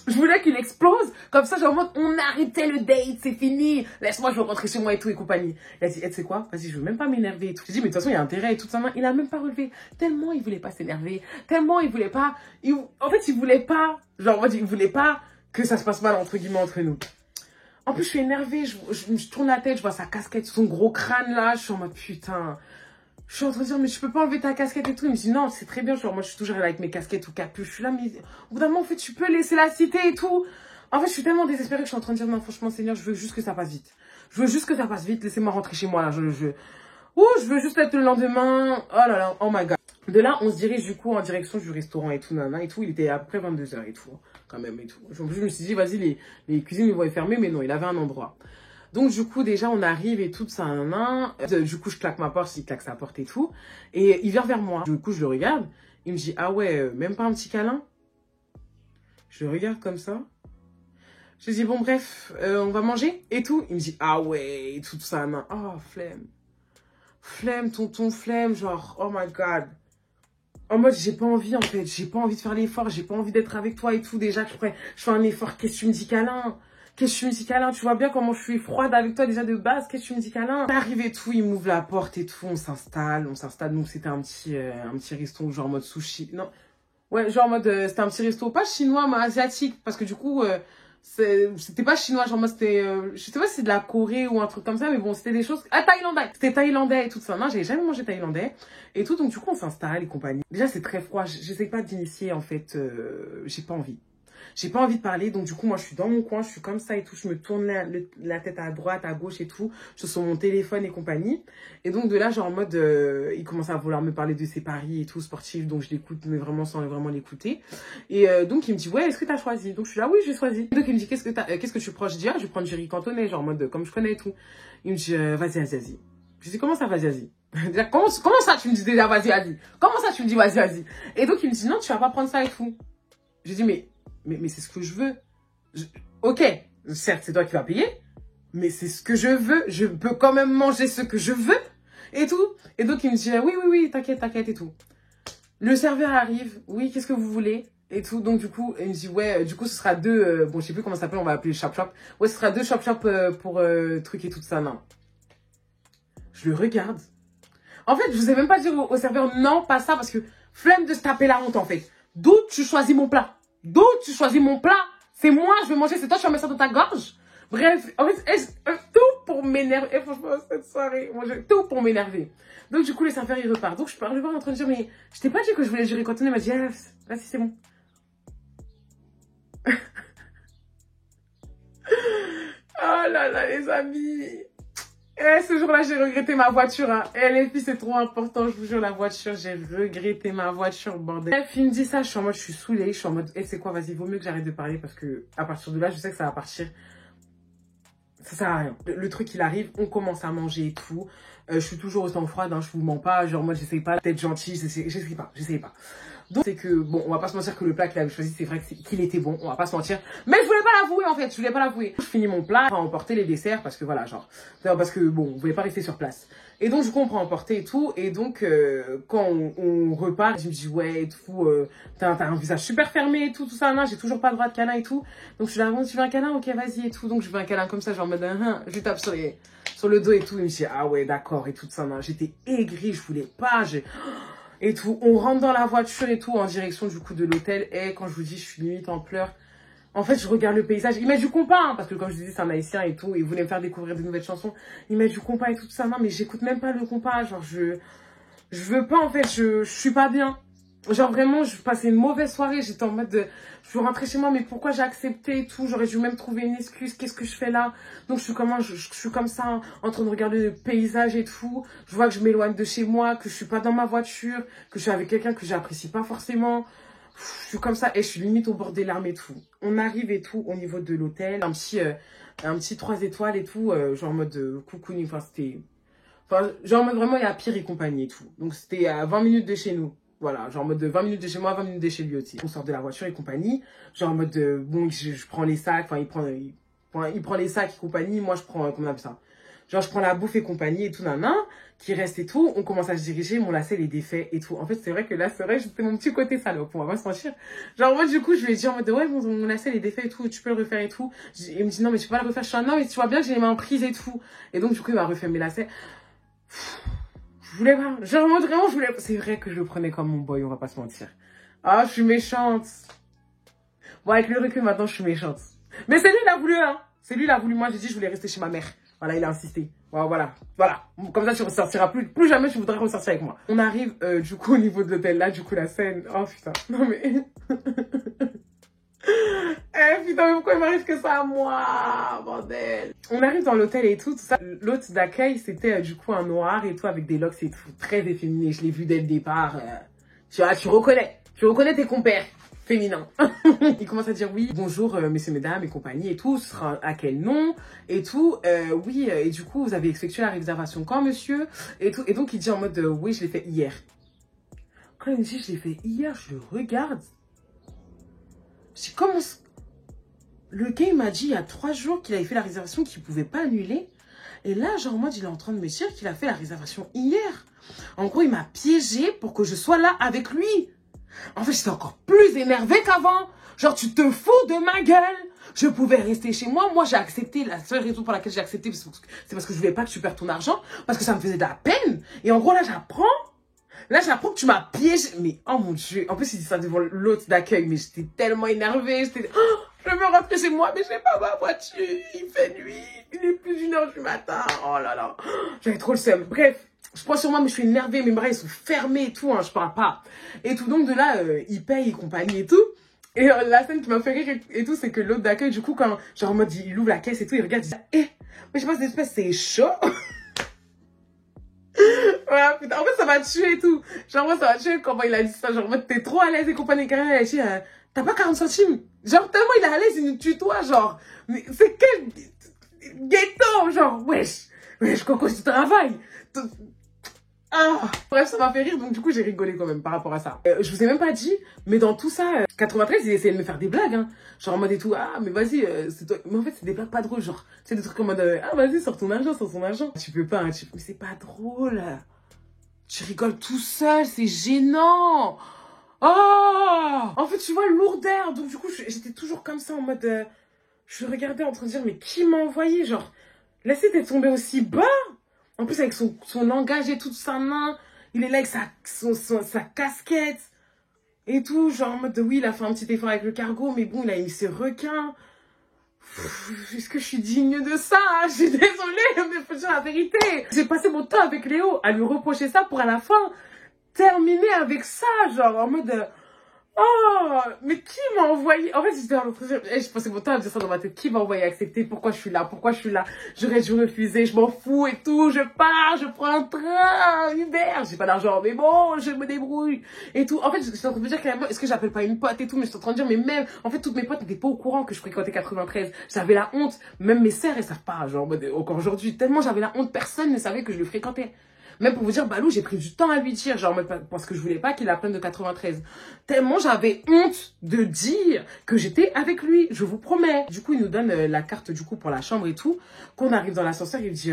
Je voulais qu'il explose. Comme ça, genre, en mode, on arrêtait le date, c'est fini. Laisse-moi, je veux rentrer chez moi et tout et compagnie. Il a dit, tu sais quoi? Vas-y, je veux même pas m'énerver et tout. J'ai dit, mais de toute façon, il y a intérêt et tout ça. Il a même pas relevé. Tellement il voulait pas s'énerver. Tellement il voulait pas. En fait, il voulait pas. Genre, en mode, il voulait pas que ça se passe mal, entre guillemets, entre nous. En plus, je suis énervée. Je tourne la tête, je vois sa casquette, son gros crâne là. Je suis en mode, putain. Je suis en train de dire, mais je peux pas enlever ta casquette et tout. Il me dit, non, c'est très bien. Genre, moi, je suis toujours là avec mes casquettes ou capuches. Je suis là, mais au bout d'un moment, en fait, tu peux laisser la cité et tout. En fait, je suis tellement désespérée que je suis en train de dire, non, franchement, Seigneur, je veux juste que ça passe vite. Je veux juste que ça passe vite. Laissez-moi rentrer chez moi, là. Ouh, je veux juste être le lendemain. Oh là là, oh my god. De là, on se dirige du coup en direction du restaurant et tout, nana et tout. Il était à peu près 22 h et tout, quand même et tout. En plus, je me suis dit, vas-y, les cuisines ils vont être fermées, mais non, il avait un endroit. Donc, du coup, déjà, on arrive et tout, ça, nana. Du coup, je claque ma porte, il claque sa porte et tout. Et il vient vers moi. Du coup, je le regarde. Il me dit, ah ouais, même pas un petit câlin? Je le regarde comme ça. Je lui dis, bon, bref, on va manger et tout. Il me dit, ah ouais, et tout ça, nana. Oh, flemme. Flemme, tonton, flemme, genre, oh my god. En mode, j'ai pas envie, en fait. J'ai pas envie de faire l'effort. J'ai pas envie d'être avec toi et tout. Déjà, je fais un effort. Qu'est-ce que tu me dis, câlin? Qu'est-ce que tu me dis, câlin? Tu vois bien comment je suis froide avec toi déjà de base. Qu'est-ce que tu me dis, câlin? T'arrives et tout, il m'ouvre la porte et tout. On s'installe. Donc, c'était un petit resto, genre en mode sushi. Non. Ouais, genre en mode, c'était un petit resto, pas chinois, mais asiatique. Parce que du coup, c'était pas chinois, genre moi c'était, je sais pas si c'est de la Corée ou un truc comme ça, mais bon, c'était des choses, thaïlandais. C'était thaïlandais et tout ça. Non, j'avais jamais mangé thaïlandais et tout, donc du coup, on s'installe et compagnie. Déjà, c'est très froid. J'essaie pas d'initier, en fait, j'ai pas envie. J'ai pas envie de parler, donc du coup, moi, je suis dans mon coin, je suis comme ça et tout. Je me tourne la tête à droite, à gauche et tout. Je suis sur mon téléphone et compagnie. Et donc, de là, genre en mode, il commence à vouloir me parler de ses paris et tout, sportifs. Donc, je l'écoute, mais vraiment sans vraiment l'écouter. Et donc, il me dit, ouais, est-ce que t'as choisi? Donc, je suis là, oui, j'ai choisi. Donc, il me dit, qu'est-ce que tu prends? Je dis, ah, je vais prendre du riz cantonais, genre en mode, comme je connais et tout. Il me dit, vas-y. Je dis, comment ça, vas-y? Déjà, comment ça, tu me dis déjà, vas-y? Comment ça, tu me dis, vas-y? Et donc, il me dit, non, tu vas pas prendre ça et tout. Je dis, mais c'est ce que je veux. Ok, certes, c'est toi qui vas payer, mais c'est ce que je veux. Je peux quand même manger ce que je veux et tout. Et donc, il me dit, oui, t'inquiète et tout. Le serveur arrive, oui, qu'est-ce que vous voulez? Et tout, donc du coup, il me dit, ouais, du coup, ce sera deux, bon, je sais plus comment ça s'appelle, on va appeler Chop Chop. Ouais, ce sera deux Chop Chop pour truc et tout ça, non. Je le regarde. En fait, je vous ai même pas dit au serveur, non, pas ça, parce que flemme de se taper la honte, en fait. D'où tu choisis mon plat? C'est moi, je vais manger, c'est toi, tu vas mettre ça dans ta gorge? Bref, en fait, tout pour m'énerver. Et franchement, cette soirée, tout pour m'énerver. Donc, du coup, les serveurs, ils repartent. Donc, je parle en train de dire, mais je t'ai pas dit que je voulais gérer cantonné. Il m'a dit, ah, vas-y, c'est bon. Oh là là, les amis. Et ce jour-là, j'ai regretté ma voiture. Hein. Et les filles, c'est trop important. Je vous jure, la voiture, j'ai regretté ma voiture, bordel. Bref, il me dit ça, je suis saoulée. Je suis en mode, c'est quoi, vas-y, vaut mieux que j'arrête de parler parce que à partir de là, je sais que ça va partir. Ça sert à rien. Le truc, il arrive, on commence à manger et tout. Je suis toujours au sang froide, hein, je vous mens pas. Genre, moi, j'essaye pas d'être gentille, j'essaye pas. Donc, c'est que, bon, on va pas se mentir que le plat qu'il avait choisi, c'est vrai qu'il était bon, on va pas se mentir. Mais je voulais pas l'avouer, en fait, Je finis mon plat, on va emporter les desserts, parce que voilà, genre, parce que, bon, on voulait pas rester sur place. Et donc, du coup, on prend emporter et tout, et donc, quand on repart, je me dis, ouais, et tout, t'as un visage super fermé et tout ça, là, j'ai toujours pas le droit de câlin et tout. Donc, je suis là, bon, tu veux un câlin? Ok, vas-y, et tout. Donc, je veux un câlin comme ça, genre, en mode, je lui tape sur le dos et tout, il me dit, ah ouais, d'accord, et tout ça, là. J'étais aigrie, je voulais pas, et tout. On rentre dans la voiture et tout en direction du coup de l'hôtel. Et quand je vous dis, je suis limite en pleurs. En fait, je regarde le paysage. Il met du compas, hein, parce que comme je vous dis, c'est un haïtien et tout. Il voulait me faire découvrir de nouvelles chansons. Il met du compas et tout ça. Non, mais j'écoute même pas le compas. Genre, je veux pas, en fait. Je suis pas bien. Genre, vraiment, je passais une mauvaise soirée. J'étais en mode de... Je veux rentrer chez moi, mais pourquoi j'ai accepté et tout? J'aurais dû même trouver une excuse. Qu'est-ce que je fais là? Donc, je suis comme ça, en train de regarder le paysage et tout. Je vois que je m'éloigne de chez moi, que je suis pas dans ma voiture, que je suis avec quelqu'un que j'apprécie pas forcément. Je suis comme ça et je suis limite au bord des larmes et tout. On arrive et tout au niveau de l'hôtel. Un petit 3 étoiles et tout. Genre en mode cocooning. Enfin, c'était... Enfin, genre en mode vraiment, il y a pire et compagnie et tout. Donc, c'était à 20 minutes de chez nous. Voilà, genre en mode 20 minutes de chez moi, 20 minutes de chez lui aussi. On sort de la voiture et compagnie. Genre en mode, bon, je prends les sacs, enfin, il prend les sacs et compagnie. Moi, je prends, comment on appelle ça? Genre, je prends la bouffe et compagnie et tout, nanan, qui reste et tout. On commence à se diriger, mon lacet, il est défait et tout. En fait, c'est vrai que là, c'est vrai, c'était mon petit côté salope, on va pas se mentir. Genre, moi, du coup, je lui ai dit en mode, ouais, mon lacet, il est défait et tout, tu peux le refaire et tout. Il me dit, non, mais tu peux pas le refaire. Je suis là, non, mais tu vois bien que j'ai les mains prises et tout. Et donc, du coup, il m'a refait mes lacets. Je voulais pas. Genre, moi, vraiment, je voulais. C'est vrai que je le prenais comme mon boy, on va pas se mentir. Ah, je suis méchante. Bon, avec le recul, maintenant, je suis méchante. Mais c'est lui, il a voulu, hein. C'est lui, il a voulu. Moi, j'ai dit, je voulais rester chez ma mère. Voilà, il a insisté. Voilà. Comme ça, tu ressortiras plus. Plus jamais, tu voudrais ressortir avec moi. On arrive, du coup, au niveau de l'hôtel. Là, du coup, la scène. Oh, putain. Non, mais. Putain, mais pourquoi il m'arrive que ça à moi, bordel. On arrive dans l'hôtel et tout ça. L'hôte d'accueil, c'était du coup un noir et tout, avec des locks et tout, très efféminé. Je l'ai vu dès le départ. Tu vois, tu reconnais tes compères féminins. Il commence à dire oui, bonjour, messieurs, mesdames et compagnie et tout, ce sera à quel nom et tout. Oui, et du coup, vous avez effectué la réservation quand, monsieur? Et tout. Et donc, il dit en mode, oui, je l'ai fait hier. Quand il me dit, je l'ai fait hier, je le regarde. Je dis, comment... Le gars, il m'a dit il y a 3 jours qu'il avait fait la réservation, qu'il ne pouvait pas annuler. Et là, genre, en mode, il est en train de me dire qu'il a fait la réservation hier. En gros, il m'a piégé pour que je sois là avec lui. En fait, j'étais encore plus énervée qu'avant. Genre, tu te fous de ma gueule. Je pouvais rester chez moi. Moi, j'ai accepté. La seule raison pour laquelle j'ai accepté, c'est parce que je voulais pas que tu perdes ton argent. Parce que ça me faisait de la peine. Et en gros, là, j'apprends que tu m'as piégé. Mais, oh mon Dieu. En plus, il dit ça devant l'hôte d'accueil. Mais j'étais tellement énervée. Je veux rentrer chez moi, mais j'ai pas ma voiture. Il fait nuit. Il est plus d'1 h du matin. Oh là là. J'avais trop le seum. Bref. Je prends sur moi, mais je suis énervée. Mes bras, ils sont fermés et tout. Hein, je parle pas. Et tout. Donc, de là, il paye et compagnie et tout. Et la scène qui m'a fait rire et tout, c'est que l'hôte d'accueil, du coup, quand, genre, en mode, il ouvre la caisse et tout, il regarde, il dit, mais je sais pas, cette espèce, c'est chaud. Voilà, putain, en fait, ça m'a tué et tout. Genre, moi, ça m'a tué comment il a dit ça. Genre, en mode, t'es trop à l'aise et compagnie. Carrément, elle a dit, t'as pas 40 centimes. Genre, tellement il est à l'aise, il nous tutoie, genre. Mais c'est quel ghetto, genre, wesh, Coco, tu travailles. Ah. Bref, ça m'a fait rire, donc du coup, j'ai rigolé quand même par rapport à ça. Je vous ai même pas dit, mais dans tout ça, 93, il essayait de me faire des blagues, hein. Genre en mode et tout, ah, mais vas-y, c'est toi. Mais en fait, c'est des blagues pas drôles, genre. C'est des trucs en mode, ah, vas-y, sors ton argent. Tu peux pas, hein, mais c'est pas drôle. Tu rigoles tout seul, c'est gênant. Oh! En fait, tu vois, lourdeur. Donc du coup, j'étais toujours comme ça en mode, je regardais en train de dire, mais qui m'a envoyé, genre, laissez-toi tomber aussi bas. En plus, avec son langage et tout, sa main, il est là avec sa casquette et tout. Genre en mode, oui, il a fait un petit effort avec le cargo, mais bon, il a mis ses requins. Est-ce que je suis digne de ça? Je suis désolée, mais faut dire la vérité. J'ai passé mon temps avec Léo à lui reprocher ça pour à la fin terminer avec ça. Genre en mode... Oh, mais qui m'a envoyé? En fait, j'étais en train de dire, je passais mon temps à dire ça dans ma tête. Qui m'a envoyé accepter? Pourquoi je suis là? J'aurais dû refuser, je m'en fous et tout. Je pars, je prends un train, Uber. J'ai pas d'argent, mais bon, je me débrouille et tout. En fait, j'étais en train de me dire carrément, est-ce que j'appelle pas une pote et tout? Mais j'étais en train de dire, mais même, en fait, toutes mes potes n'étaient pas au courant que je fréquentais 93. J'avais la honte. Même mes sœurs, elles savent pas, genre, encore aujourd'hui. Tellement j'avais la honte, personne ne savait que je le fréquentais. Même pour vous dire, Balou, j'ai pris du temps à lui dire, genre, parce que je voulais pas qu'il apprenne de 93. Tellement j'avais honte de dire que j'étais avec lui, je vous promets. Du coup, il nous donne la carte, du coup, pour la chambre et tout. Quand on arrive dans l'ascenseur, il dit,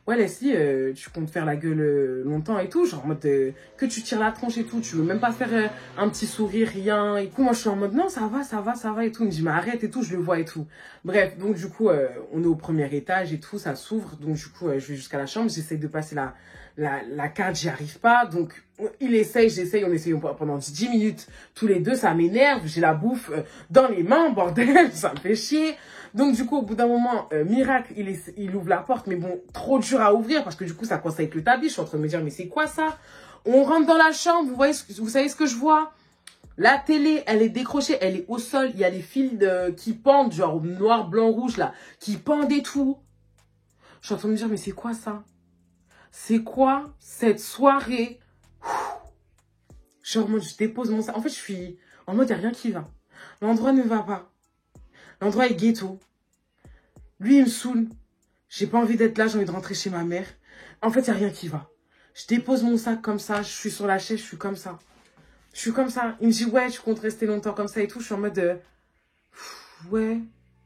ouais, Leslie, tu comptes faire la gueule longtemps et tout, genre, en mode, que tu tires la tronche et tout, tu veux même pas faire un petit sourire, rien. Et coup, moi, je suis en mode, non, ça va et tout. Il me dit, mais arrête et tout, je le vois et tout. Bref, donc, du coup, on est au premier étage et tout, ça s'ouvre. Donc, du coup, je vais jusqu'à la chambre, j'essaie de passer la carte, j'y arrive pas. Donc, il essaye, j'essaye, on essaye pendant 10 minutes. Tous les deux, ça m'énerve. J'ai la bouffe dans les mains, bordel, ça me fait chier. Donc, du coup, au bout d'un moment, miracle, il ouvre la porte. Mais bon, trop dur à ouvrir parce que du coup, ça coince avec le tapis. Je suis en train de me dire, mais c'est quoi ça? On rentre dans la chambre, vous savez ce que je vois? La télé, elle est décrochée, elle est au sol. Il y a les fils qui pendent, genre noir, blanc, rouge, là, qui pendent et tout. Je suis en train de me dire, mais c'est quoi ça? C'est quoi cette soirée? Genre, moi, je dépose mon sac. En fait, je suis en mode, il n'y a rien qui va. L'endroit ne va pas. L'endroit est ghetto. Lui, il me saoule. J'ai pas envie d'être là, j'ai envie de rentrer chez ma mère. En fait, il n'y a rien qui va. Je dépose mon sac comme ça, je suis sur la chaise, je suis comme ça. Je suis comme ça. Il me dit, ouais, tu comptes rester longtemps comme ça et tout. Je suis en mode, ouais.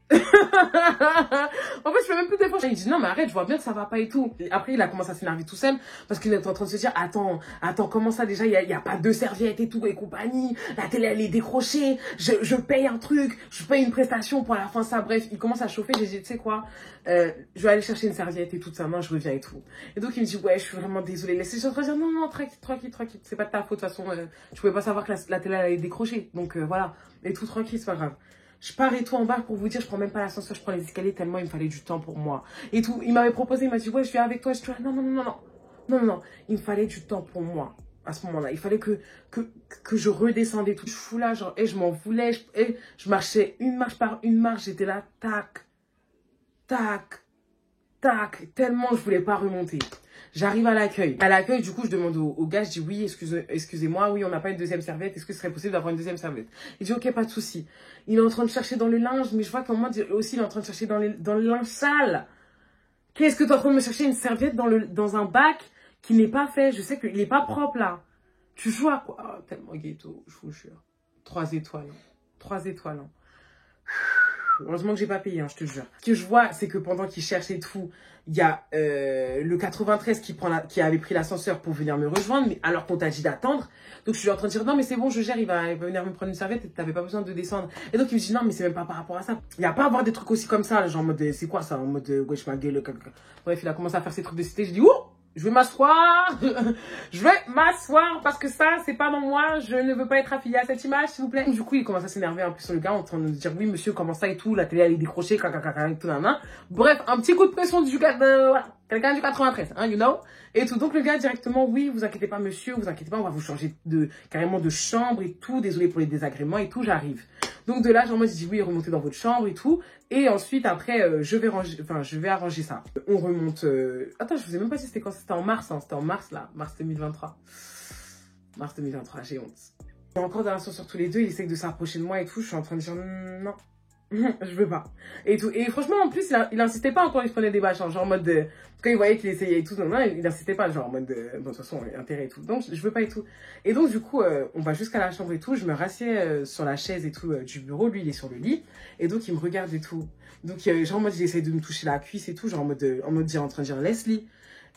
En fait, je fais même plus d'efforts. Il dit non, mais arrête, je vois bien que ça va pas et tout. Et après, il a commencé à s'énerver tout seul parce qu'il est en train de se dire attends, comment ça déjà, il y a pas de serviettes et tout et compagnie. La télé, elle est décrochée. Je paye un truc, je paye une prestation pour la fin, ça. Bref, il commence à chauffer. J'ai dit, tu sais quoi, je vais aller chercher une serviette et tout de sa main, je reviens et tout. Et donc, il me dit ouais, je suis vraiment désolée. Laissez, je suis en train de dire non, tranquille. C'est pas de ta faute, de toute façon. Tu pouvais pas savoir que la télé, elle est décrochée. Donc, voilà. Et tout tranquille, c'est pas grave. Je pars et tout en bas pour vous dire, je prends même pas l'ascenseur, je prends les escaliers tellement il me fallait du temps pour moi. Et tout, il m'avait proposé, il m'a dit, ouais, je viens avec toi. Je dis, non. Il me fallait du temps pour moi à ce moment-là. Il fallait que je redescendais tout. Je fous là, genre, et je m'en voulais. Je marchais une marche par une marche, j'étais là, tac, tellement je voulais pas remonter. J'arrive à l'accueil. À l'accueil, du coup, je demande au gars, je dis oui, excusez-moi, oui, on n'a pas une deuxième serviette. Est-ce que ce serait possible d'avoir une deuxième serviette? Il dit ok, pas de souci. Il est en train de chercher dans le linge, mais je vois qu'au moins aussi, il est en train de chercher dans le linge sale. Qu'est-ce que tu es en train de me chercher une serviette dans un bac qui n'est pas fait? Je sais qu'il n'est pas propre là. Tu joues à quoi? Oh, tellement ghetto, je vous jure. 3 étoiles. 3 étoiles. Heureusement que j'ai pas payé, hein, je te jure. Ce que je vois, c'est que pendant qu'il cherche et tout, il y a le 93 qui avait pris l'ascenseur pour venir me rejoindre, mais alors qu'on t'a dit d'attendre. Donc je suis en train de dire non mais c'est bon, je gère, il va venir me prendre une serviette et t'avais pas besoin de descendre. Et donc il me dit non mais c'est même pas par rapport à ça. Il y a pas à avoir des trucs aussi comme ça, genre en mode c'est quoi ça, en mode wesh ma gueule. Bref, il a commencé à faire ses trucs de cité, je dis oh, je vais m'asseoir. Je vais m'asseoir parce que ça, c'est pas dans moi. Je ne veux pas être affiliée à cette image, s'il vous plaît. Du coup, il commence à s'énerver un peu sur le gars en train de dire oui, monsieur, comment ça et tout. La télé, elle est décrochée, et tout, nan. Bref, un petit coup de pression du gars, voilà. Quelqu'un du 93, hein, you know. Et tout. Donc, le gars, directement, oui, vous inquiétez pas, monsieur, vous inquiétez pas, on va vous changer carrément de chambre et tout. Désolé pour les désagréments et tout, j'arrive. Donc, de là, genre, moi, je dis oui, remontez dans votre chambre et tout. Et ensuite, après, je vais arranger ça. On remonte. Attends, je vous ai même pas dit c'était quand, c'était en mars, hein. C'était en mars, là. Mars 2023. Mars 2023, j'ai honte. On est encore dans l'ascenseur tous les deux, il essaie de s'approcher de moi et tout. Je suis en train de dire non. Je veux pas. Et tout. Et franchement, en plus, il insistait pas encore, il se prenait des bâches, genre en mode quand il voyait qu'il essayait et tout, non, il insistait pas, genre en mode bon, de toute façon, intérêt et tout. Donc, je veux pas et tout. Et donc, du coup, on va jusqu'à la chambre et tout, je me rassieds sur la chaise et tout du bureau, lui, il est sur le lit. Et donc, il me regarde et tout. Donc, genre en mode, il essaie de me toucher la cuisse et tout, genre en mode en train de dire, laisse-lui.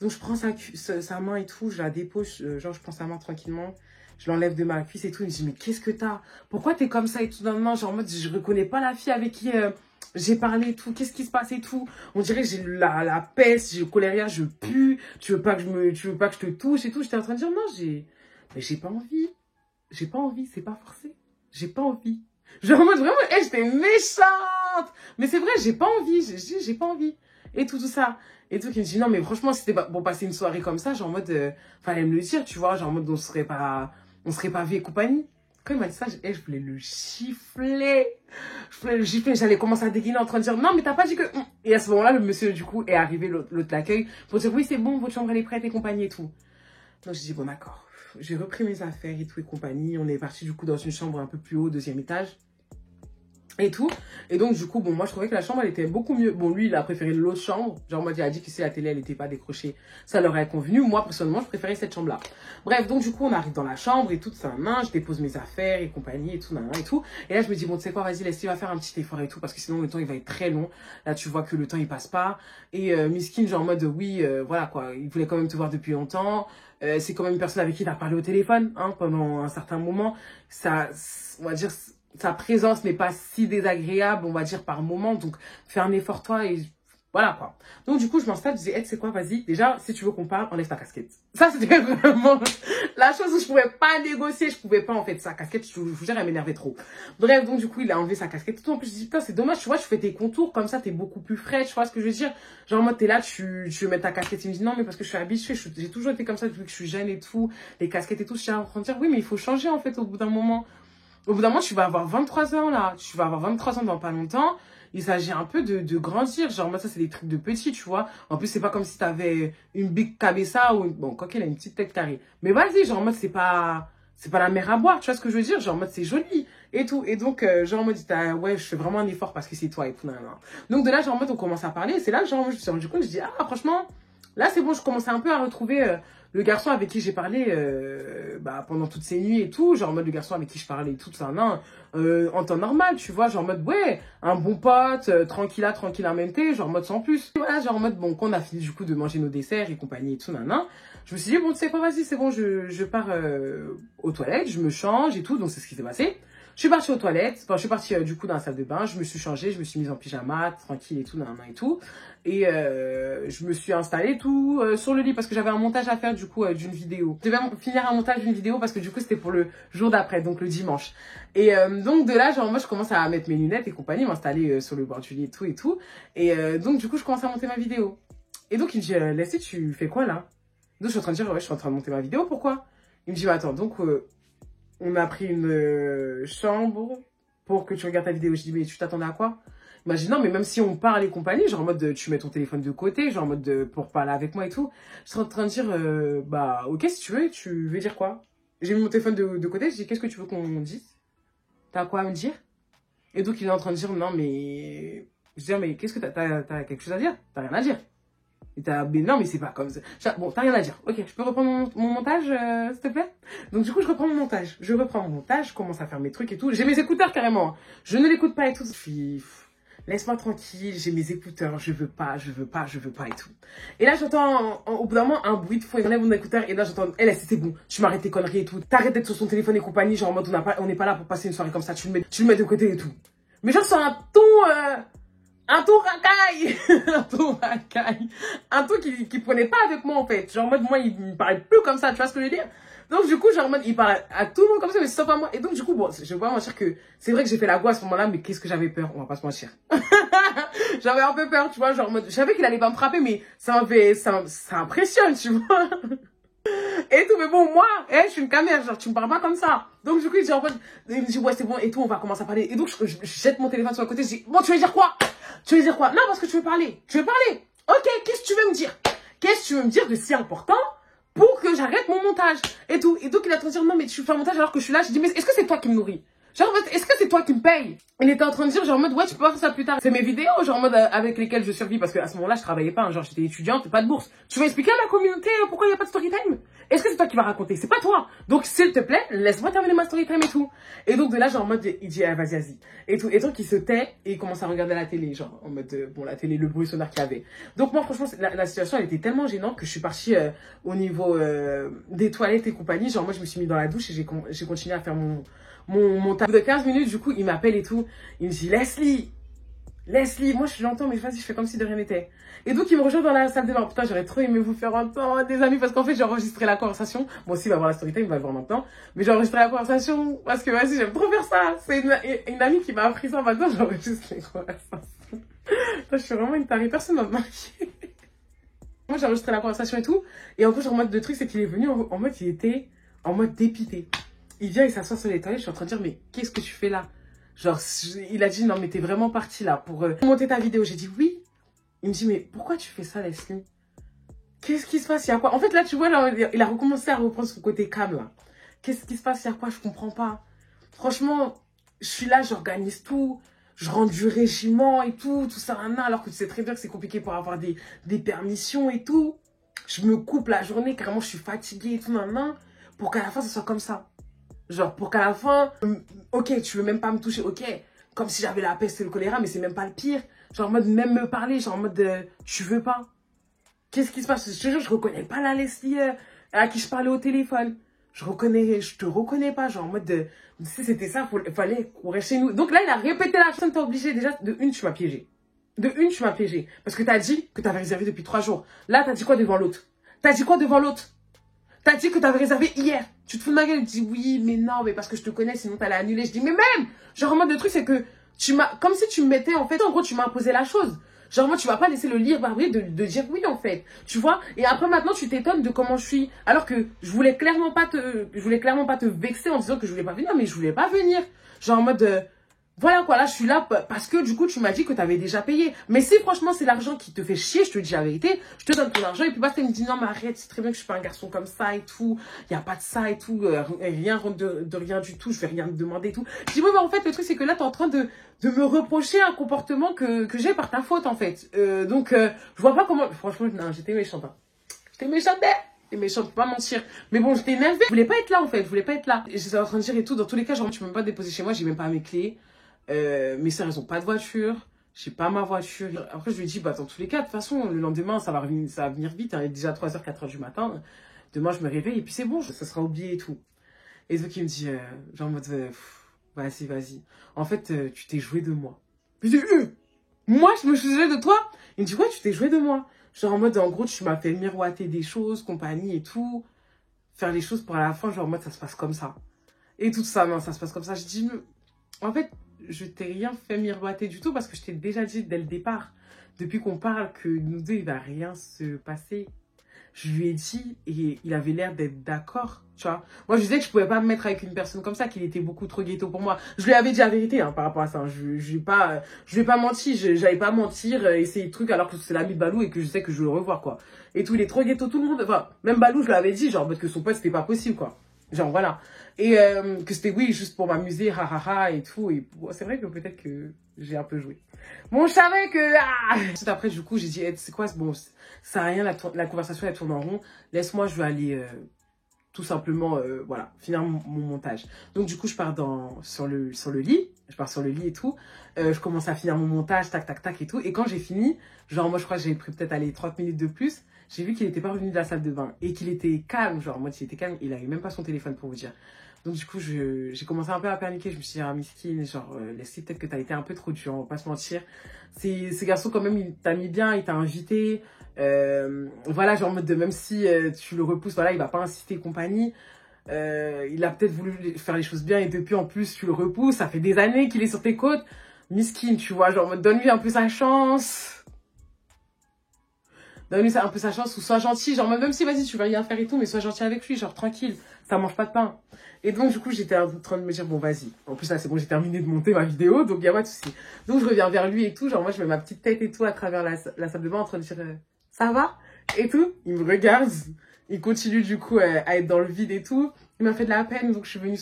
Donc, je prends sa main et tout, je la dépose, genre, je prends sa main tranquillement. Je l'enlève de ma cuisse et tout. Il me dit, mais qu'est-ce que t'as? Pourquoi t'es comme ça et tout? Non, genre en mode, je reconnais pas la fille avec qui j'ai parlé et tout. Qu'est-ce qui se passe et tout? On dirait que j'ai la peste, j'ai le choléria, je pue. Tu veux pas que je te touche et tout. J'étais en train de dire, non, mais j'ai pas envie. J'ai pas envie, c'est pas forcé. J'ai pas envie. Genre en mode, vraiment, j'étais méchante. Mais c'est vrai, j'ai pas envie. J'ai pas envie. Et tout ça. Et tout, qui me dit, non, mais franchement, si c'était pour passer une soirée comme ça, genre en mode, fallait me le dire, tu vois, genre en mode, on serait pas vie et compagnie. Quand il m'a dit ça, je voulais le gifler. J'allais commencer à dégainer en train de dire, non, mais t'as pas dit que... Et à ce moment-là, le monsieur, du coup, est arrivé, l'autre l'accueil, pour dire, oui, c'est bon, votre chambre, elle est prête et compagnie et tout. Donc, j'ai dit, bon, d'accord. J'ai repris mes affaires et tout et compagnie. On est parti, du coup, dans une chambre un peu plus haut, 2e étage. Et tout. Et donc, du coup, bon, moi, je trouvais que la chambre, elle était beaucoup mieux. Bon, lui, il a préféré l'autre chambre. Genre, moi, il a dit que si la télé, elle n'était pas décrochée, ça leur aurait convenu. Moi, personnellement, je préférais cette chambre-là. Bref, donc, du coup, on arrive dans la chambre et tout, ça, je dépose mes affaires et compagnie et tout, et tout. Et là, je me dis, bon, tu sais quoi, vas-y, laisse-lui, va faire un petit effort et tout, parce que sinon, le temps, il va être très long. Là, tu vois que le temps, il passe pas. Et Miskin, genre, en mode, oui, voilà, quoi, il voulait quand même te voir depuis longtemps. C'est quand même une personne avec qui il a parlé au téléphone, hein, pendant un certain moment. Ça, on va dire... Sa présence n'est pas si désagréable, on va dire, par moment. Donc, fais un effort, toi, et voilà, quoi. Donc, du coup, je m'installe, je disais, hey, tu sais quoi, vas-y. Déjà, si tu veux qu'on parle, enlève ta casquette. Ça, c'était vraiment la chose où je pouvais pas négocier. Je pouvais pas, en fait, sa casquette, je vous jure, elle m'énervait trop. Bref, donc, du coup, il a enlevé sa casquette. Tout en plus, je dis, putain, c'est dommage, tu vois, je fais tes contours, comme ça, t'es beaucoup plus frais, tu vois ce que je veux dire. Genre, moi, t'es là, tu veux mettre ta casquette. Il me dit, non, mais parce que je suis habituée, j'ai toujours été comme ça depuis que je suis jeune et tout. Les casquettes et tout, je suis en train de dire, oui, mais il faut changer, en fait, au bout d'un moment. Au bout d'un moment, tu vas avoir 23 ans, là. Tu vas avoir 23 ans dans pas longtemps. Il s'agit un peu de grandir. Genre, moi, ça, c'est des trucs de petit, tu vois. En plus, c'est pas comme si t'avais une big cabessa ou... Bon, quoi qu'elle a une petite tête carrée. Mais vas-y, genre, en mode, c'est pas la mer à boire, tu vois ce que je veux dire? Genre, en mode, c'est joli et tout. Et donc, genre, en mode, ouais, je fais vraiment un effort parce que c'est toi et tout. Donc, de là, genre, en mode, on commence à parler. Et c'est là que, genre, je me suis rendu compte, je dis, ah, franchement, là, c'est bon, je commençais un peu à retrouver le garçon avec qui j'ai parlé pendant toutes ces nuits et tout, genre en mode le garçon avec qui je parlais et tout, ça, non, en temps normal, tu vois, genre en mode, ouais, un bon pote, tranquillamente, genre en mode sans plus. Voilà, genre en mode, bon, quand on a fini du coup de manger nos desserts et compagnie et tout, nan, je me suis dit, bon, tu sais quoi, vas-y, c'est bon, je pars aux toilettes, je me change et tout, donc c'est ce qui s'est passé. Je suis partie aux toilettes, enfin, je suis partie du coup dans la salle de bain, je me suis changée, je me suis mise en pyjama, tranquille et tout, nan et tout. Et je me suis installée tout sur le lit parce que j'avais un montage à faire du coup d'une vidéo. Je devais finir un montage d'une vidéo parce que du coup c'était pour le jour d'après, donc le dimanche. Et donc de là, genre moi je commence à mettre mes lunettes et compagnie, m'installer sur le bord du lit et tout et tout. Et donc du coup je commence à monter ma vidéo. Et donc il me dit, Leslie, tu fais quoi là? Donc je suis en train de dire, ouais, je suis en train de monter ma vidéo, pourquoi? Il me dit, bah, attends, donc on a pris une chambre pour que tu regardes ta vidéo. Je dis, mais tu t'attendais à quoi? Il m'a dit, non, mais même si on parle et compagnie, genre en mode, tu mets ton téléphone de côté, genre en mode, pour parler avec moi et tout. Je suis en train de dire, bah, ok, si tu veux dire quoi? J'ai mis mon téléphone de côté, je dis, qu'est-ce que tu veux qu'on dise? T'as quoi à me dire? Et donc, il est en train de dire, non, mais... Je dis, mais qu'est-ce que t'as quelque chose à dire? T'as rien à dire. Mais non, mais c'est pas comme ça. Bon, t'as rien à dire. Ok, je peux reprendre mon montage, s'il te plaît? Donc, du coup, je reprends mon montage. Je commence à faire mes trucs et tout. J'ai mes écouteurs carrément. Je ne l'écoute pas et tout. Laisse-moi tranquille, j'ai mes écouteurs, je veux pas et tout. Et là, j'entends au bout d'un moment un bruit de fond. J'enlève mon écouteur et là, j'entends, c'est bon, tu m'arrêtes tes conneries et tout. T'arrêtes d'être sur son téléphone et compagnie, genre en mode, on n'est pas là pour passer une soirée comme ça, tu le mets de côté et tout. Mais genre, c'est un ton racaille, un ton qui prenait pas avec moi en fait, genre en mode moi il me parlait plus comme ça, tu vois ce que je veux dire? Donc du coup genre en mode il parlait à tout le monde comme ça mais sauf à moi, et donc du coup bon je vais pas mentir que c'est vrai que j'ai fait la voix à ce moment-là, mais qu'est-ce que j'avais peur, on va pas se mentir. J'avais un peu peur, tu vois, genre en mode je savais qu'il allait pas me frapper mais ça impressionne, tu vois. Et tout, mais bon, moi, je suis une caméra, genre, tu me parles pas comme ça. Donc, du coup, il me dit, ouais, c'est bon, et tout, on va commencer à parler. Et donc, je jette mon téléphone sur le côté, je dis, bon, tu veux dire quoi? Non, parce que tu veux parler. Ok, qu'est-ce que tu veux me dire? Qu'est-ce que tu veux me dire de si important pour que j'arrête mon montage? Et tout. Et donc, il a en train de dire, non, mais tu fais un montage alors que je suis là. Je dis, mais est-ce que c'est toi qui me nourris? Genre, en fait, est-ce que c'est toi qui me paye? Il était en train de dire, genre, en mode, ouais, tu peux faire ça plus tard. C'est mes vidéos, genre, en mode, avec lesquelles je survis, parce qu'à ce moment-là, je travaillais pas, hein, genre, j'étais étudiante, pas de bourse. Tu vas expliquer à la communauté pourquoi il n'y a pas de story time? Est-ce que c'est toi qui vas raconter? C'est pas toi. Donc, s'il te plaît, laisse-moi terminer ma story time et tout. Et donc, de là, genre, en mode, il dit, ah, vas-y. Et tout. Et donc, il se tait et il commence à regarder la télé, genre, en mode, bon, la télé, le bruit sonore qu'il y avait. Donc, moi, franchement, la situation, elle était tellement gênante que je suis partie au niveau des toilettes et compagnie. Genre, moi, je me suis mis dans la douche et j'ai continué à faire mon montage de 15 minutes. Du coup, il m'appelle et tout. Il me dit, Leslie, moi je l'entends, mais vas-y, je fais comme si de rien n'était. Et donc, il me rejoint dans la salle de bain. Putain, j'aurais trop aimé vous faire entendre, des amis, parce qu'en fait, j'ai enregistré la conversation. Moi aussi, il va voir la story time, il va le voir maintenant. Mais j'ai enregistré la conversation parce que, vas-y, j'aime trop faire ça. C'est une amie qui m'a appris ça maintenant, j'enregistre les conversations. Putain, je suis vraiment une tarée, personne m'a marqué. Moi, j'ai enregistré la conversation et tout. Et en plus, en mode de truc, c'est qu'il est venu en mode, il était en mode dépité. Il vient, il s'assoit sur les toilettes, je suis en train de dire, mais qu'est-ce que tu fais là? Genre, il a dit, non, mais t'es vraiment parti là pour monter ta vidéo. J'ai dit, oui. Il me dit, mais pourquoi tu fais ça, Leslie? Qu'est-ce qui se passe? Il y a quoi? En fait, là, tu vois, là, il a recommencé à reprendre son côté calme, là. Qu'est-ce qui se passe? Il y a quoi? Je comprends pas. Franchement, je suis là, j'organise tout. Je rentre du régiment et tout ça, alors que tu sais très bien que c'est compliqué pour avoir des permissions et tout. Je me coupe la journée, carrément, je suis fatiguée et tout, pour qu'à la fin, ça soit comme ça. Genre, pour qu'à la fin, ok, tu veux même pas me toucher, ok, comme si j'avais la peste et le choléra, mais c'est même pas le pire. Genre, en mode, même me parler, genre, en mode, tu veux pas. Qu'est-ce qui se passe? Je te jure, je reconnais pas la Leslie à qui je parlais au téléphone. Je te reconnais pas, genre, en mode, si c'était ça, fallait qu'on reste chez nous. Donc là, il a répété la chose, t'es obligé, déjà, tu m'as piégé. Parce que t'as dit que t'avais réservé depuis 3 jours. Là, t'as dit quoi devant l'autre? T'as dit que t'avais réservé hier. Tu te fous de ma gueule. Tu dis oui, mais non, mais parce que je te connais, sinon t'allais annuler. Je dis, mais même, genre, en mode, le truc, c'est que comme si tu me mettais, en fait, en gros, tu m'as imposé la chose. Genre, moi, tu vas pas laisser le libre arbitre de dire oui, en fait. Tu vois? Et après, maintenant, tu t'étonnes de comment je suis. Alors que je voulais clairement pas te vexer en disant que je voulais pas venir, mais je voulais pas venir. Genre, en mode, voilà quoi, là je suis là parce que du coup tu m'as dit que tu avais déjà payé. Mais si franchement c'est l'argent qui te fait chier, je te dis la vérité, je te donne ton argent et puis basta, il me dit non mais arrête, c'est très bien que je suis pas un garçon comme ça et tout, il y a pas de ça et tout, rien de rien du tout, je vais rien te demander et tout. Je dis oui mais en fait le truc c'est que là tu es en train de me reprocher un comportement que j'ai par ta faute en fait. Donc je vois pas comment, franchement non, j'étais méchante. J'étais méchante. Et méchant, je peux pas mentir. Mais bon, j'étais énervée. Je voulais pas être là, en fait. Je voulais pas être là. Et j'étais en train de dire et tout. Dans tous les cas, genre, tu peux même pas déposer chez moi. J'ai même pas mes clés. Mes sœurs, elles ont pas de voiture. J'ai pas ma voiture. Après, je lui ai dit, bah, dans tous les cas, de toute façon, le lendemain, ça va venir vite. Hein. Il est déjà 3h, 4h du matin. Demain, je me réveille et puis c'est bon. Ça sera oublié et tout. Et donc, il me dit, genre, en mode, vas-y, vas-y. En fait, tu t'es joué de moi. Je dis, moi, je me suis joué de toi? Il me dit, ouais, tu t'es joué de moi. Genre en mode, en gros, tu m'as fait miroiter des choses, compagnie et tout. Faire les choses pour à la fin, genre en mode, ça se passe comme ça. Et tout ça, non, ça se passe comme ça. Je dis, en fait, je t'ai rien fait miroiter du tout parce que je t'ai déjà dit dès le départ, depuis qu'on parle, que nous deux, il va rien se passer. Je lui ai dit, et il avait l'air d'être d'accord, tu vois. Moi, je disais que je pouvais pas me mettre avec une personne comme ça, qu'il était beaucoup trop ghetto pour moi. Je lui avais dit la vérité, hein, par rapport à ça. Je lui ai pas menti, j'allais pas mentir, essayer de trucs alors que c'est l'ami de Balou et que je sais que je vais le revoir, quoi. Et tout, il est trop ghetto, tout le monde, enfin, même Balou, je lui avais dit, genre, parce que son pote, c'était pas possible, quoi. Genre, voilà. Et que c'était, oui, juste pour m'amuser, ha ha ha, et tout. Et bon, c'est vrai que peut-être que j'ai un peu joué. Bon, je savais que... Ah Ensuite, après, du coup, j'ai dit, c'est quoi, bon, ça sert à rien, la conversation, elle tourne en rond. Laisse-moi, je vais aller... tout simplement, voilà, finir mon montage. Donc, du coup, je pars sur le lit. Je pars sur le lit et tout. Je commence à finir mon montage, tac, tac, tac et tout. Et quand j'ai fini, genre, moi, je crois que j'avais pris peut-être, allez, 30 minutes de plus. J'ai vu qu'il n'était pas revenu de la salle de bain. Et qu'il était calme, genre, moi, il était calme. Il n'avait même pas son téléphone pour vous dire. Donc, du coup, j'ai commencé un peu à paniquer. Je me suis dit, ah, miskin, genre, laisse-y, peut-être que t'as été un peu trop dur, on va pas se mentir. Ce garçon, quand même, il t'a mis bien, il t'a invité. Voilà, genre, en mode de même si tu le repousses, voilà, il va pas insister compagnie. Il a peut-être voulu faire les choses bien et depuis, en plus, tu le repousses. Ça fait des années qu'il est sur tes côtes. Miskin, tu vois, genre, en mode, donne-lui un peu sa chance. Donne-lui un peu sa chance ou sois gentil. Genre, même si, vas-y, tu vas rien faire et tout, mais sois gentil avec lui, genre, tranquille. Ça mange pas de pain. Et donc, du coup, j'étais en train de me dire, bon, vas-y. En plus, là, c'est bon, j'ai terminé de monter ma vidéo, donc il n'y a pas de souci. Donc, je reviens vers lui et tout. Genre, moi, je mets ma petite tête et tout à travers la salle de bain en train de dire, ça va? Et tout. Il me regarde. Il continue, du coup, à être dans le vide et tout. Il m'a fait de la peine, donc je suis venue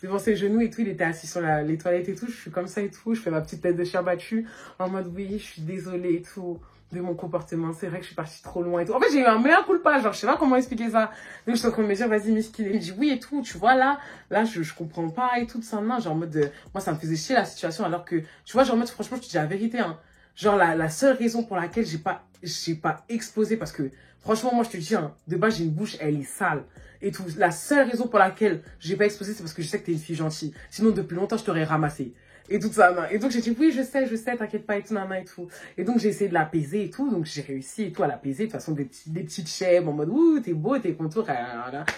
devant ses genoux et tout. Il était assis sur les toilettes et tout. Je suis comme ça et tout. Je fais ma petite tête de chien battu en mode, oui, je suis désolée et tout de mon comportement. C'est vrai que je suis partie trop loin et tout. En fait, j'ai eu un meilleur culpa, genre, je sais pas comment expliquer ça. Donc, je suis en train de me dire, vas-y, miskin. Il me dit oui et tout, tu vois, là, je comprends pas et tout, ça, non. Genre, en mode, moi, ça me faisait chier la situation, alors que, tu vois, genre, en mode, franchement, je te dis la vérité, hein. Genre, la seule raison pour laquelle j'ai pas explosé, parce que, franchement, moi, je te dis, hein, de base, j'ai une bouche, elle est sale. Et tout. La seule raison pour laquelle j'ai pas explosé, c'est parce que je sais que t'es une fille gentille. Sinon, depuis longtemps, je t'aurais ramassé. Et tout ça, non. Et donc, j'ai dit, oui, je sais, t'inquiète pas, et tout, nana, et tout. Et donc, j'ai essayé de l'apaiser et tout. Donc, j'ai réussi et tout à l'apaiser. De toute façon, des petites chèvres en mode, ouh, t'es beau, tes contours,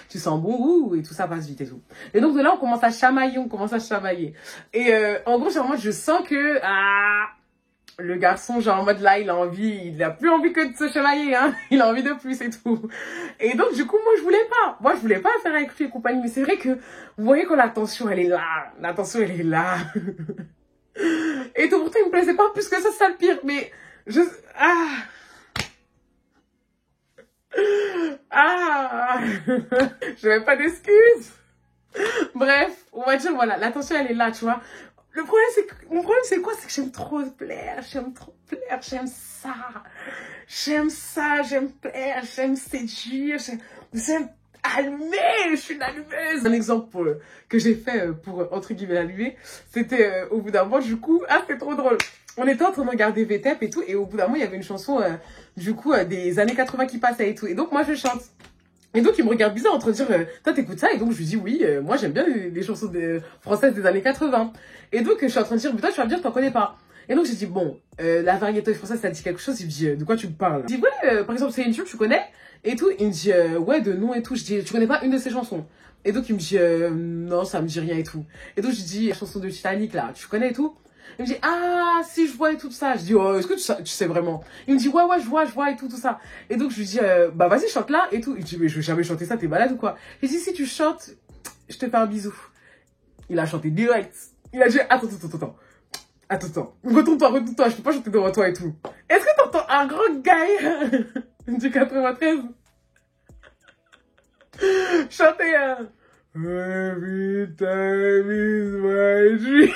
tu sens bon, ouh, et tout ça passe vite et tout. Et donc, de là, on commence à chamailler, Et, en gros, genre, moi, je sens que, le garçon, genre, en mode là, il a plus envie que de se chamailler, hein. Il a envie de plus et tout. Et donc, du coup, moi, je voulais pas. Moi, je voulais pas faire avec lui et compagnie. Mais c'est vrai que, vous voyez quand la tension, elle est là. La tension, elle est là. Et tout, pourtant, il me plaisait pas plus que ça, c'est ça le pire. Mais, j'avais pas d'excuses. Bref, on va dire, voilà, la tension, elle est là, tu vois. Mon problème, c'est quoi? C'est que j'aime trop plaire, j'aime ça, j'aime plaire, j'aime séduire, j'aime allumer, je suis une allumeuse. Un exemple que j'ai fait pour, entre guillemets, allumer, c'était au bout d'un moment, du coup, c'était trop drôle. On était en train de regarder VTEP et tout, et au bout d'un moment, il y avait une chanson, du coup, des années 80 qui passait et tout. Et donc, moi, je chante. Et donc, il me regarde bizarre en train de dire, toi, t'écoutes ça? Et donc, je lui dis, oui, moi, j'aime bien les chansons françaises des années 80. Et donc, je suis en train de dire, putain, tu vas me dire, t'en connais pas. Et donc, j'ai dit, bon, la variété française, ça dit quelque chose. Il me dit, de quoi tu me parles? Je dis, ouais, par exemple, c'est une tu connais? Et tout. Il me dit, ouais, de nom et tout. Je dis, tu connais pas une de ces chansons? Et donc, il me dit, non, ça me dit rien et tout. Et donc, je dis, la chanson de Titanic, là, tu connais et tout? Il me dit, ah, si, je vois et tout ça. Je dis, oh, est-ce que tu sais vraiment? Il me dit, ouais, je vois et tout ça. Et donc, je lui dis, bah, vas-y, chante là et tout. Il dit, mais je vais jamais chanter ça, t'es malade ou quoi? J'ai dit, si tu chantes, je te fais un bisou. Il a chanté direct. Il a dit, attends. Retourne-toi, je peux pas chanter devant toi et tout. Est-ce que t'entends un grand gars du 93 chanter Every time is my dream.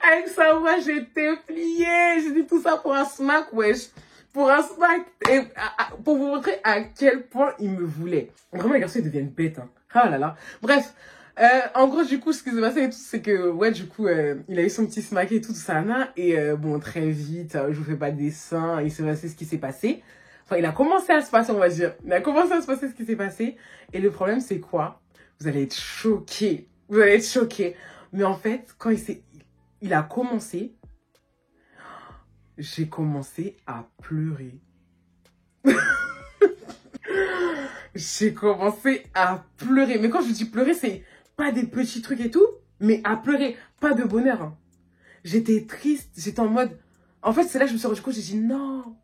Avec ça, moi, j'étais pliée. J'ai dit tout ça pour un smack, wesh. Pour un smack. Et, pour vous montrer à quel point il me voulait. Vraiment, les garçons, ils deviennent bêtes, hein. Ah là là. Bref. En gros, du coup, ce qui s'est passé et tout, c'est que, ouais, du coup, il a eu son petit smack et tout ça, là. Et bon, très vite, je vous fais pas de dessin, il s'est passé ce qui s'est passé. Enfin, il a commencé à se passer, on va dire. Il a commencé à se passer ce qui s'est passé. Et le problème, c'est quoi? Vous allez être choqués. Vous allez être choqués. Mais en fait, quand il a commencé, j'ai commencé à pleurer. J'ai commencé à pleurer. Mais quand je dis pleurer, c'est pas des petits trucs et tout, mais à pleurer. Pas de bonheur. Hein. J'étais triste. J'étais en mode... En fait, c'est là que je me suis rendu compte. J'ai dit non.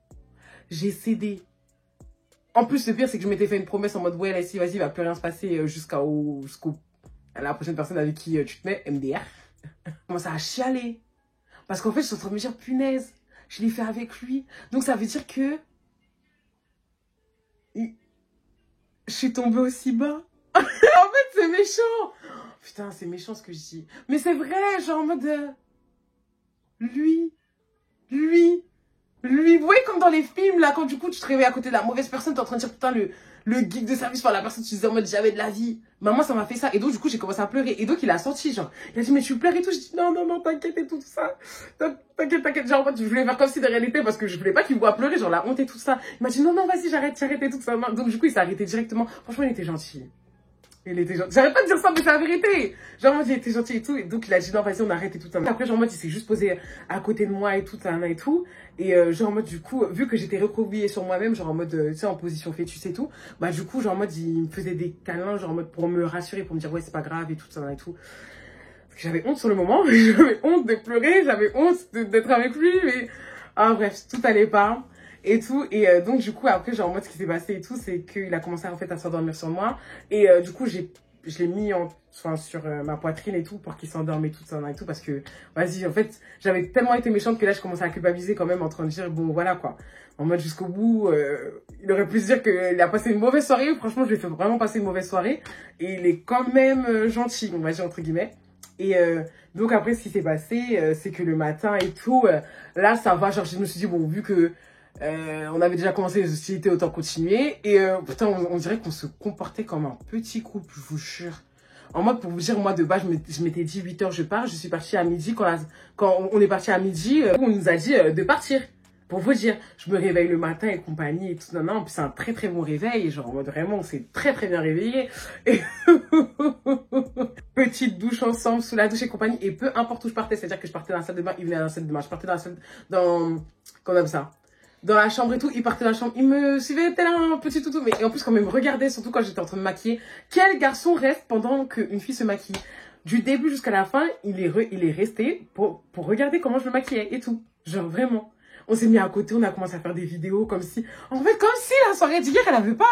J'ai cédé. En plus, le pire, c'est que je m'étais fait une promesse en mode ouais, là, si, vas-y, il va plus rien se passer jusqu'au la prochaine personne avec qui tu te mets, MDR. Je commence à chialer. Parce qu'en fait, je suis en train de me dire, punaise, je l'ai fait avec lui. Donc, ça veut dire que... Je suis tombée aussi bas. En fait, c'est méchant. Putain, c'est méchant ce que je dis. Mais c'est vrai, genre en mode... Lui. Vous voyez comme dans les films, là, quand du coup, tu te réveilles à côté de la mauvaise personne, t'es en train de dire, putain, le geek de service, enfin, la personne, tu disais en mode, j'avais de la vie. Bah, moi, ça m'a fait ça. Et donc, du coup, j'ai commencé à pleurer. Et donc, il a senti, genre, il a dit, mais tu pleures et tout. Je dis, non, t'inquiète et tout ça. T'inquiète. Genre, en fait, je voulais faire comme si de réalité parce que je voulais pas qu'il me voit pleurer, genre, la honte et tout ça. Il m'a dit, non, vas-y, j'arrête et tout ça. Donc, du coup, il s'est arrêté directement. Franchement, il était gentil. Il était gentil. J'arrête pas de dire ça, mais c'est la vérité. Genre, en mode, il était gentil et tout. Et donc, il a dit, non, vas-y, on arrête et tout ça. Après, genre, en mode, il s'est juste posé à côté de moi et tout, ça et tout. Et, genre, en mode, du coup, vu que j'étais recroquevillée sur moi-même, genre, en mode, tu sais, en position fœtus et tout, bah, du coup, genre, en mode, il me faisait des câlins, genre, en mode, pour me rassurer, pour me dire, ouais, c'est pas grave et tout ça et tout. Parce que j'avais honte sur le moment. J'avais honte de pleurer, j'avais honte d'être avec lui, mais, ah, bref, tout allait pas. Et tout, et donc du coup après genre en mode ce qui s'est passé et tout c'est qu'il a commencé en fait à s'endormir sur moi et du coup je l'ai mis sur ma poitrine et tout pour qu'il s'endorme et tout ça et tout parce que vas-y en fait j'avais tellement été méchante que là je commençais à culpabiliser quand même en train de dire bon voilà quoi en mode jusqu'au bout il aurait pu se dire qu'il a passé une mauvaise soirée, franchement je lui ai fait vraiment passer une mauvaise soirée et il est quand même gentil on va dire entre guillemets. Et donc après ce qui s'est passé c'est que le matin et tout là ça va genre je me suis dit bon vu que on avait déjà commencé les hostilités, autant continuer. Et putain, on dirait qu'on se comportait comme un petit couple, je vous jure. En mode, pour vous dire, moi, de base, je m'étais dit 8 h, je pars. Je suis partie à midi. Quand on est parti à midi, on nous a dit de partir. Pour vous dire, je me réveille le matin et compagnie et tout. Non, en plus, c'est un très très bon réveil. Genre, en mode, vraiment, on s'est très très bien réveillé. Et petite douche ensemble, sous la douche et compagnie. Et peu importe où je partais, c'est-à-dire que je partais dans la salle de bain, il venait dans la salle de bain. Je partais dans la salle, comme ça. Dans la chambre et tout, il partait dans la chambre, il me suivait tel un petit toutou, mais et en plus quand même me regardait, surtout quand j'étais en train de me maquiller. Quel garçon reste pendant qu'une fille se maquille? Du début jusqu'à la fin, il est resté pour regarder comment je me maquillais et tout. Genre vraiment. On s'est mis à côté, on a commencé à faire des vidéos comme si... En fait, comme si la soirée d'hier, elle avait pas...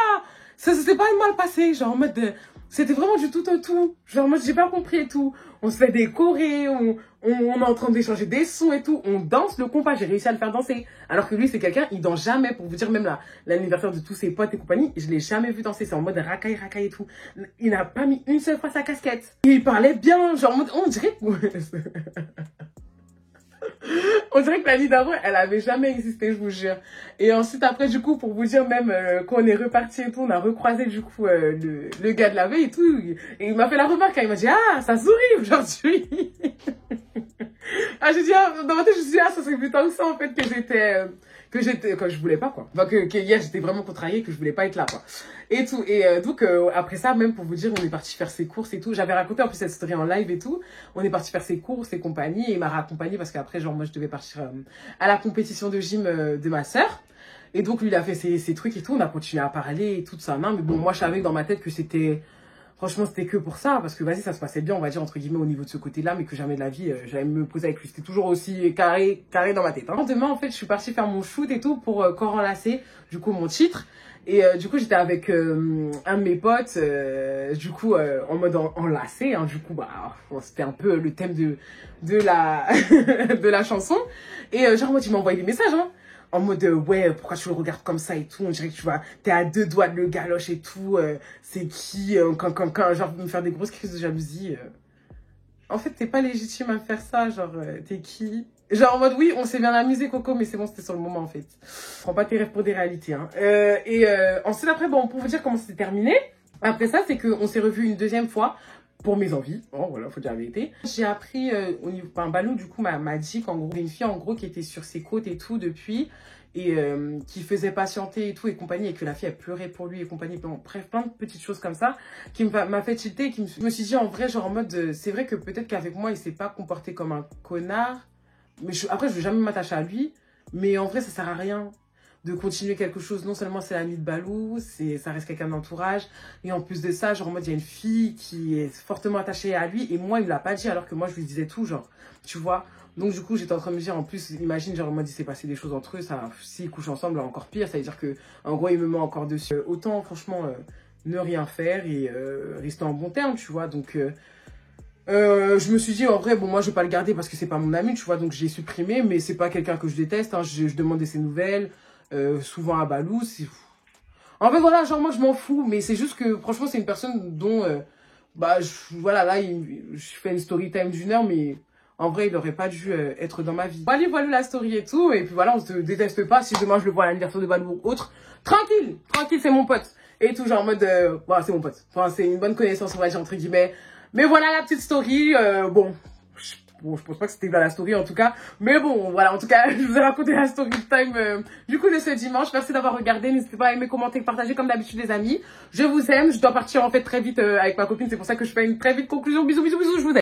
Ça s'était pas mal passé, genre en mode... C'était vraiment du tout au tout. Genre, moi, j'ai pas compris et tout. On se fait décorer, on est en train d'échanger des sons et tout. On danse le compas, j'ai réussi à le faire danser. Alors que lui, c'est quelqu'un, il danse jamais. Pour vous dire, même l'anniversaire de tous ses potes et compagnie, je l'ai jamais vu danser. C'est en mode racaille et tout. Il n'a pas mis une seule fois sa casquette. Et il parlait bien, genre en mode, on dirait... On dirait que la nuit d'avant, elle avait jamais existé, je vous jure. Et ensuite, après, du coup, pour vous dire, même quand on est reparti et tout, on a recroisé, du coup, le gars de la veille et tout. Et il m'a fait la remarque, hein, il m'a dit, ah, ça sourit aujourd'hui. Ah, j'ai dit, ah, dans ma tête, je me suis dit, ah, ça c'est plutôt ça, en fait, que je voulais pas, quoi. Enfin, que hier, j'étais vraiment contrariée, que je voulais pas être là, quoi. Et tout. Et donc, après ça, même pour vous dire, on est parti faire ses courses et tout. J'avais raconté en plus cette story en live et tout. On est parti faire ses courses et compagnie. Et il m'a raccompagné parce qu'après, genre, moi, je devais partir à la compétition de gym de ma sœur. Et donc, lui, il a fait ses trucs et tout. On a continué à parler et tout ça. Non, mais bon, moi, je savais dans ma tête que c'était... Franchement, c'était que pour ça, parce que vas-y, ça se passait bien, on va dire, entre guillemets, au niveau de ce côté-là, mais que jamais de la vie, j'allais me poser avec lui. C'était toujours aussi carré dans ma tête. Hein. Demain, en fait, je suis partie faire mon shoot et tout pour corps enlacé, du coup, mon titre. Et du coup, j'étais avec un de mes potes, du coup, en mode enlacé. Hein, du coup, bah, c'était un peu le thème de la, de la chanson. Et genre, moi, il m'a envoyé des messages, hein. En mode, ouais, pourquoi tu le regardes comme ça et tout, on dirait que tu vois, t'es à 2 doigts de le galoche et tout, c'est qui, genre, me faire des grosses crises de jalousie. En fait, t'es pas légitime à faire ça, genre, t'es qui? Genre en mode, oui, on s'est bien amusé, Coco, mais c'est bon, c'était sur le moment, en fait. Prends pas tes rêves pour des réalités, hein. Ensuite, après, bon, pour vous dire comment c'était terminé, après ça, c'est qu'on s'est revus une deuxième fois pour mes envies. Bon, voilà, faut dire la vérité. J'ai appris au niveau, enfin, Balou, du coup, m'a dit qu'en gros, une fille, en gros, qui était sur ses côtes et tout depuis, et qui faisait patienter et tout et compagnie, et que la fille, elle pleurait pour lui et compagnie. Bon, bref, plein de petites choses comme ça, qui m'a fait tilter, et je me suis dit, en vrai, genre en mode, c'est vrai que peut-être qu'avec moi, il s'est pas comporté comme un connard. Mais après, je vais jamais m'attacher à lui. Mais en vrai, ça sert à rien de continuer quelque chose. Non seulement c'est l'ami de Balou, ça reste quelqu'un d'entourage. Et en plus de ça, genre en mode, il y a une fille qui est fortement attachée à lui. Et moi, il me l'a pas dit alors que moi, je lui disais tout, genre, tu vois. Donc du coup, j'étais en train de me dire, en plus, imagine, genre en mode, il s'est passé des choses entre eux. S'ils couchent ensemble, encore pire. Ça veut dire que, en gros, il me met encore dessus. Autant, franchement, ne rien faire et rester en bon terme, tu vois. Donc... je me suis dit, en vrai, bon, moi, je vais pas le garder parce que c'est pas mon ami, tu vois, donc j'ai supprimé, mais c'est pas quelqu'un que je déteste, hein, je demandais ses nouvelles, souvent à Balou, en fait, voilà, genre, moi, je m'en fous, mais c'est juste que, franchement, c'est une personne dont, voilà, là, je fais une story time d'1 heure, mais en vrai, il aurait pas dû être dans ma vie. Allez, voilà la story et tout, et puis voilà, on se déteste pas, si demain je le vois à l'anniversaire de Balou ou autre, tranquille, c'est mon pote, et tout, genre, en mode, voilà, c'est mon pote, enfin, c'est une bonne connaissance, on va dire, entre guillemets. Mais voilà la petite story, bon, je pense pas que c'était dans la story en tout cas, mais bon, voilà, en tout cas, je vous ai raconté la story time du coup de ce dimanche. Merci d'avoir regardé, n'hésitez pas à aimer, commenter, partager comme d'habitude les amis. Je vous aime, je dois partir en fait très vite avec ma copine, c'est pour ça que je fais une très vite conclusion. Bisous, bisous, bisous, je vous aime.